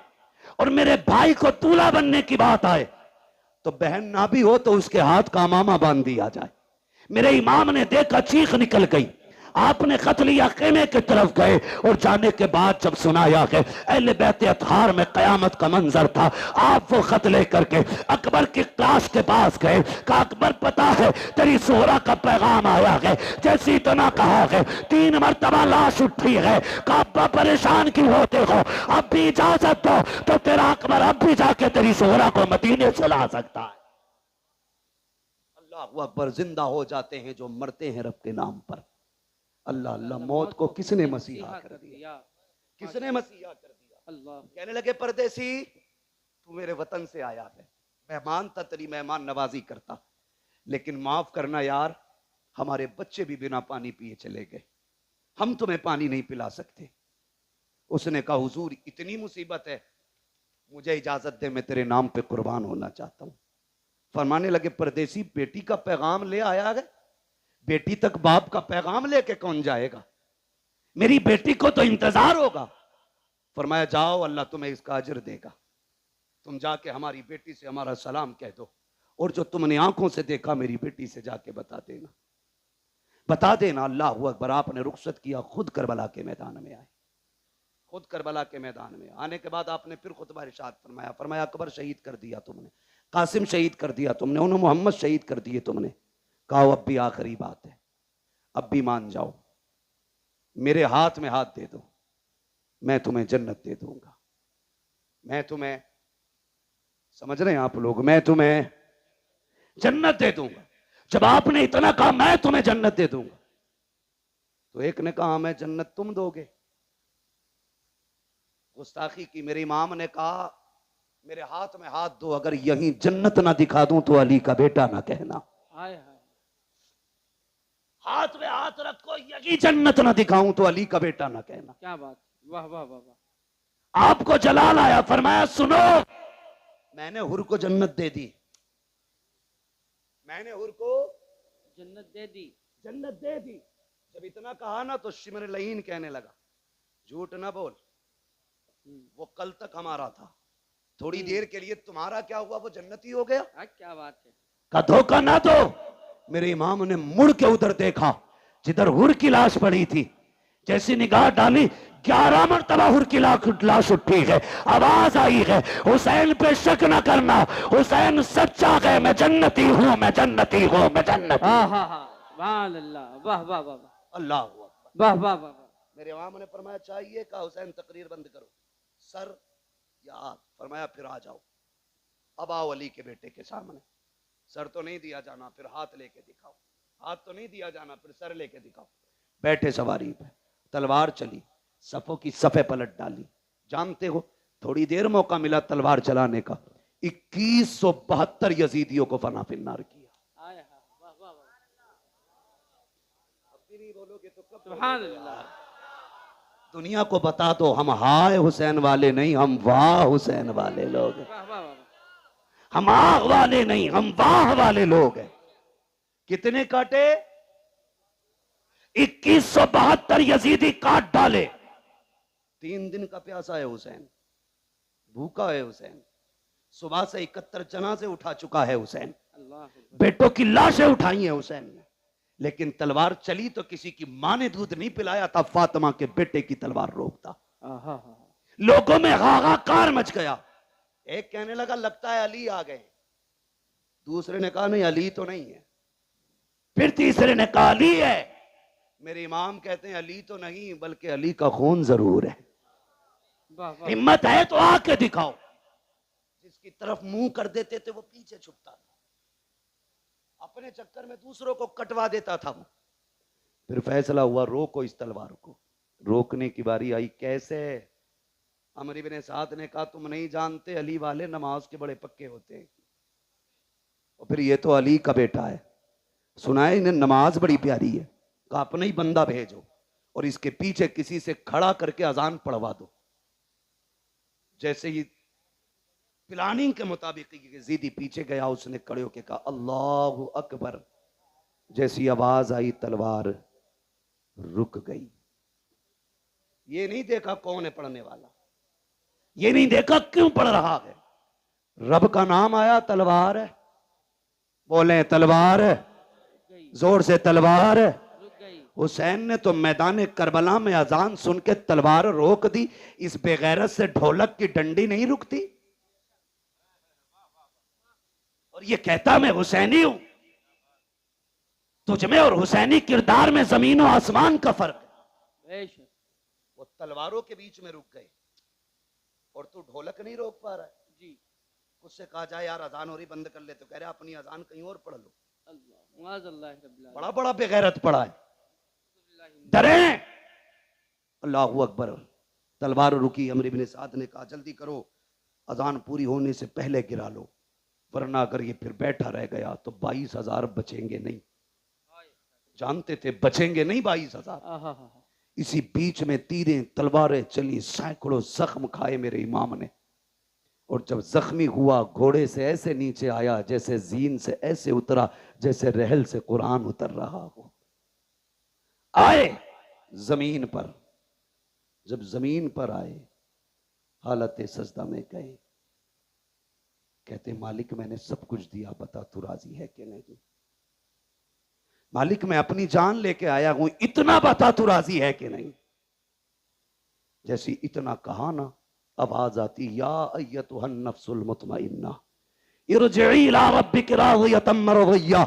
और मेरे भाई को दूल्हा बनने की बात आए तो बहन ना भी हो तो उसके हाथ का अमामा बांध दिया जाए। मेरे इमाम ने देखा, चीख निकल गई। आपने खत लिया, खेमे की तरफ गए और जाने के बाद जब सुनाया कि अहले बैत अतहार में कयामत का मंजर था, आप वो खत लेकर के अकबर की क्लास के पास गए। कहा अकबर पता है तेरी सोहरा का पैगाम आया है, जैसी इतना कहा है 3 मरतबा लाश उठी है। कहा अब्बा परेशान क्यों होते हो, अब भी इजाजत दो तो तेरा अकबर अब भी जाके तेरी सोहरा को मदीने से ला सकता है। अल्लाह अकबर, जिंदा हो जाते हैं जो मरते हैं रब के नाम पर। अल्लाह अल्लाह, मौत को किसने मसीहा कर दिया, किसने मसीहा कर दिया। अल्लाह कहने लगे परदेसी तू मेरे वतन से आया है, मेहमान था, तेरी मेहमान नवाजी करता। लेकिन माफ करना यार, हमारे बच्चे भी बिना पानी पिए चले गए, हम तुम्हें पानी नहीं पिला सकते। उसने कहा हुजूर इतनी मुसीबत है, मुझे इजाजत दे, मैं तेरे नाम पे कुर्बान होना चाहता हूं। फरमाने लगे परदेसी, बेटी का पैगाम ले आया है, बेटी तक बाप का पैगाम लेके कौन जाएगा, मेरी बेटी को तो इंतजार होगा। फरमाया जाओ, अल्लाह तुम्हें इसका अजर देगा, तुम जाके हमारी बेटी से हमारा सलाम कह दो, और जो तुमने आंखों से देखा मेरी बेटी से जाके बता देना, बता देना। अल्लाह अकबर। आपने रुखसत किया, खुद करबला के मैदान में आए। खुद करबला के मैदान में आने के बाद आपने फिर खुतबा इरशाद फरमाया, फरमाया अकबर शहीद कर दिया तुमने, कासिम शहीद कर दिया तुमने, उन्होंने मोहम्मद शहीद कर दिए तुमने। कहा अब भी आखिरी बात है, अब भी मान जाओ, मेरे हाथ में हाथ दे दो, मैं तुम्हें जन्नत दे दूंगा। मैं तुम्हें, समझ रहे हैं आप लोग, मैं तुम्हें जन्नत दे दूंगा। जब आपने इतना कहा मैं तुम्हें जन्नत दे दूंगा, तो एक ने कहा मैं जन्नत तुम दोगे। गुस्ताखी की। मेरे इमाम ने कहा मेरे हाथ में हाथ दो, अगर यहीं जन्नत ना दिखा दूं तो अली का बेटा ना कहना। हाथ में हाथ रखो, यही जन्नत ना दिखाऊं तो अली का बेटा ना कहना। क्या बात, वाह वाह वाह वाह। आपको जलाल आया, फरमाया सुनो, मैंने हुर को जन्नत दे दी, मैंने हुर को जन्नत दे दी, जन्नत दे दी। जब इतना कहा ना तो शिमर लहीन कहने लगा झूठ ना बोल, वो कल तक हमारा था, थोड़ी देर के लिए तुम्हारा क्या हुआ, वो जन्नती हो गया। क्या बात है। का धोखा ना दो। मेरे इमाम ने मुड़ के उधर देखा जिधर हुर की लाश पड़ी थी, जैसी निगाह डाली 11 मरतबा हुर की लाश उठी है, आवाज आई है हुसैन पे शक न करना, हुसैन सच्चा है, मैं जन्नती हूं, मैं जन्नती हूं, मैं जन्नती। वाह वाह वाह अल्लाह वाह वाह वाह। मेरे इमाम ने फरमाया चाहिए, कहा हुसैन तकरीर बंद करो, सर या हाथ। फरमाया फिर आ जाओ, अब आओ अली के बेटे के सामने। सर तो नहीं दिया जाना, फिर हाथ लेके दिखाओ, हाथ तो नहीं दिया जाना, फिर सर लेके दिखाओ। बैठे सवारी पे, तलवार चली, सफों की सफे पलट डाली। जानते हो थोड़ी देर मौका मिला तलवार चलाने का, 2172 यजीदियों को फना फिन्नार किया। अब भी नहीं बोलोगे तो कब? सुभान अल्लाह। दुनिया को बता दो हम हाय हुसैन वाले नहीं, हम वाह हुसैन वाले लोग हैं। हम आग वाले नहीं, हम वाह वाले लोग हैं। कितने काटे? 2172 यजीदी काट डाले। 3 दिन का प्यासा है हुसैन, भूखा है हुसैन, सुबह से 71 जनाजे उठा चुका है हुसैन, बेटों की लाशें उठाई हैं हुसैन ने। लेकिन तलवार चली तो किसी की मां ने दूध नहीं पिलाया था, फातिमा के बेटे की तलवार रोकता। लोगों में हाहाकार मच गया। एक कहने लगा लगता है अली आ गए, दूसरे ने कहा नहीं अली तो नहीं है, फिर तीसरे ने कहा अली है। मेरे इमाम कहते हैं अली तो नहीं बल्कि अली का खून जरूर है। हिम्मत है तो आके दिखाओ। जिसकी तरफ मुंह कर देते थे वो पीछे छुपता था, अपने चक्कर में दूसरों को कटवा देता था वो। फिर फैसला हुआ रोको इस तलवार को। रोकने की बारी आई, कैसे? अमर इब्ने साद ने कहा तुम नहीं जानते अली वाले नमाज के बड़े पक्के होते हैं, और फिर ये तो अली का बेटा है, सुना है इन्हें नमाज बड़ी प्यारी है, कहा अपना ही बंदा भेजो और इसके पीछे किसी से खड़ा करके अजान पढ़वा दो। जैसे ही प्लानिंग के मुताबिक जिदी पीछे गया, उसने खड़े होकर कहा अल्लाहु अकबर। जैसी आवाज आई तलवार रुक गई। ये नहीं देखा कौन है पढ़ने वाला, ये नहीं देखा क्यों पढ़ रहा है, रब का नाम आया, तलवार है। बोले तलवार है, जोर से तलवार है। हुसैन ने तो मैदान करबला में अजान सुन के तलवार रोक दी। इस बेगैरत से ढोलक की डंडी नहीं रुकती। और ये कहता मैं हुसैनी हूं। तुझमें और हुसैनी किरदार में जमीन और आसमान का फर्क है। वो तलवारों के बीच में रुक गए और तू ढोलक नहीं रोक पा रहा है जी। उससे कहा जाए यार अजान हो रही बंद कर ले, तो कह रहे अपनी अजान कहीं और पढ़ लो। बड़ा बड़ा बेगैरत पड़ा है। डरे। अल्लाहू अकबर। तलवार रुकी। अमर इब्ने साद ने कहा जल्दी करो, अजान पूरी होने से पहले गिरा लो वरना अगर ये फिर बैठा रह गया तो 22,000 बचेंगे नहीं। जानते थे बचेंगे नहीं 22,000। इसी बीच में तीरें तलवारें चली, सैकड़ों जख्म खाए मेरे इमाम ने। और जब जख्मी हुआ घोड़े से ऐसे नीचे आया जैसे जीन से ऐसे उतरा जैसे रहल से कुरान उतर रहा हो। आए जमीन पर, जब जमीन पर आए हालत सजदा में गए, कहते मालिक मैंने सब कुछ दिया, बता तू राजी है कि नहीं। मालिक मैं अपनी जान लेके आया हूं, इतना बता तू राजी है कि नहीं। जैसी इतना कहा ना, आवाज आती या अय्यतुहन नफ्सुल मुतमइन्ना इरजिई इला रब्बिक राज़ियतम मरज़िय्या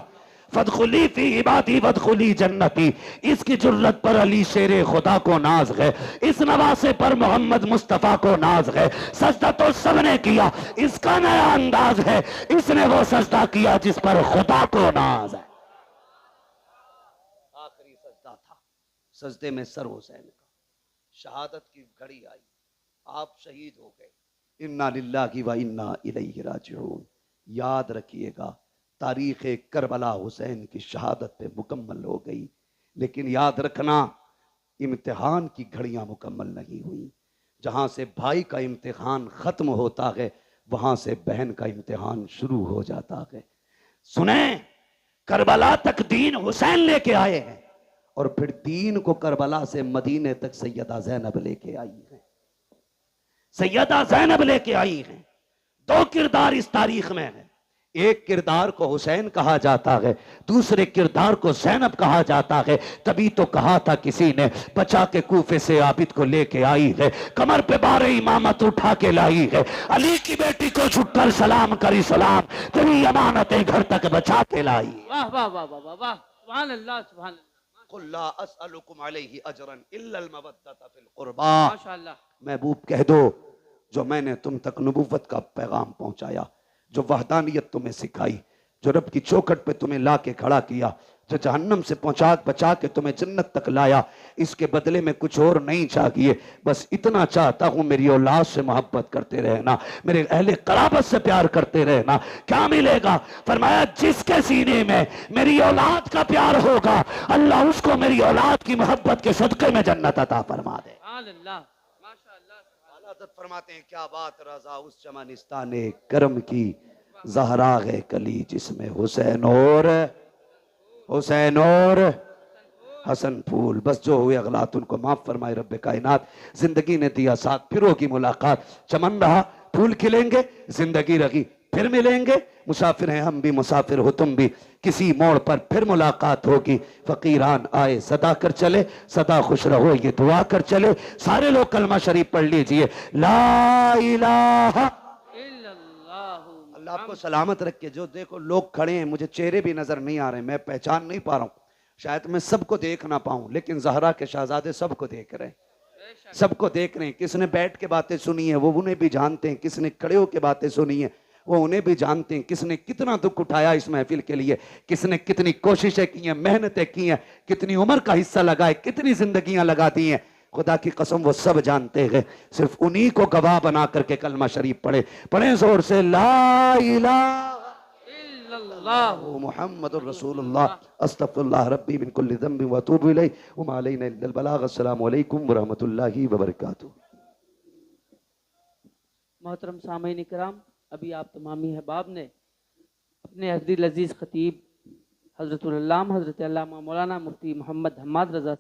फदखुली फी इबादी वदखुली जन्नती। इसकी जुर्रत पर अली शेरे खुदा को नाज है, इस नवासे पर मोहम्मद मुस्तफा को नाज है। सजदा तो सबने किया, इसका नया अंदाज है, इसने वो सजदा किया जिस पर खुदा को नाज है। आखिरी सजदा था, सजदे में सर हुसैन का, शहादत की घड़ी आई, आप शहीद हो गए। इन्ना लिल्लाहि व इन्ना इलैहि राजिऊन। याद रखिएगा तारीख करबला हुसैन की शहादत पे मुकम्मल हो गई, लेकिन याद रखना इम्तिहान की घड़ियां मुकम्मल नहीं हुई। जहां से भाई का इम्तिहान खत्म होता है वहां से बहन का इम्तिहान शुरू हो जाता है। सुने, करबला तक दीन हुसैन लेके आए हैं और फिर दीन को करबला से मदीने तक सैयदा ज़ैनब लेके आई है। सैयदा ज़ैनब लेके आई हैं। दो किरदार इस तारीख में है, एक किरदार को हुसैन कहा जाता है, दूसरे किरदार को ज़ैनब कहा जाता है। तभी तो कहा था किसी ने, बचा के कूफे से आबिद को लेके आई है, कमर पे बारे इमामत उठा के लाई है, अली की बेटी को झुककर सलाम करी सलाम, तेरी अमानतें घर तक बचा के लाई। वाह वाह वाह वाह वाह, सुभान अल्लाह सुभान अल्लाह। कुल ला अस्अलुकुम अलैहि अजरन इल्लल मवद्दता फिल कुर्बा। माशाअल्लाह। महबूब कह दो जो मैंने तुम तक नबुव्वत का पैगाम पहुंचाया, जो वहदानियत तुम्हें सिखाई, जो रब की चौखट पे तुम्हें ला के खड़ा किया, जो जहन्नम से पहुंचा बचा के तुम्हें जन्नत तक लाया, इसके बदले में कुछ और नहीं चाहिए। बस इतना चाहता हूं मेरी औलाद से मोहब्बत करते रहना, मेरे अहले कराबत से प्यार करते रहना। क्या मिलेगा? फरमाया जिसके सीने में मेरी औलाद का प्यार होगा अल्लाह उसको मेरी औलाद की मोहब्बत के सदके में जन्नत अता फरमा दे। फरमाते हैं क्या बात रजा उस चमनिस्तान करम की, ज़हरा है कली जिसमें हुसैन और हसन फूल। बस जो हुए अगलात उनको माफ फरमाए रब्बे कायनात। जिंदगी ने दिया साथ, फिर होगी मुलाकात, चमन रहा फूल खिलेंगे, जिंदगी रही फिर मिलेंगे। मुसाफिर हैं हम भी, मुसाफिर हो तुम भी, किसी मोड़ पर फिर मुलाकात होगी। फकीरान आए सदा कर चले, सदा खुश रहो ये दुआ कर चले। सारे लोग कलमा शरीफ पढ़ लीजिए, ला इलाहा इल्लल्लाह। अल्लाह आपको सलामत रखे। जो देखो लोग खड़े हैं, मुझे चेहरे भी नजर नहीं आ रहे, मैं पहचान नहीं पा रहा हूँ, शायद मैं सबको देख ना पाऊं, लेकिन ज़हरा के शहजादे सबको देख रहे हैं, सबको देख रहे हैं। किसने बैठ के बातें सुनी है वो उन्हें भी जानते हैं, किसने खड़े होकर बातें सुनी है वो उन्हें भी जानते हैं। किसने कितना दुख उठाया इस महफिल के लिए, किसने कितनी कोशिशें की हैं, मेहनतें की हैं, कितनी उम्र का हिस्सा लगाए, कितनी जिंदगियां लगा दी हैं, खुदा की कसम वो सब जानते हैं। सिर्फ उन्हीं को गवाह बना करके कलमा शरीफ पढ़े जोर से, ला इलाहा इल्लल्लाह मुहम्मदुर रसूलुल्लाह अस्तगफिरुल्लाह रब्बी मिन कुल्लि ज़ंबि व अतूबु इलैहि व मा अलैना इल्लल बलाग। अस्सलामु अलैकुम व रहमतुल्लाहि व बरकातुहू। मोहतरम सामीन इकराम, अभी आप तमामी अहबाब ने अपने हज़रत अजीज़ खतीब हज़रतुल अल्लामा हज़रत अल्लामा मौलाना मुफ्ती मोहम्मद हम्माद रज़ा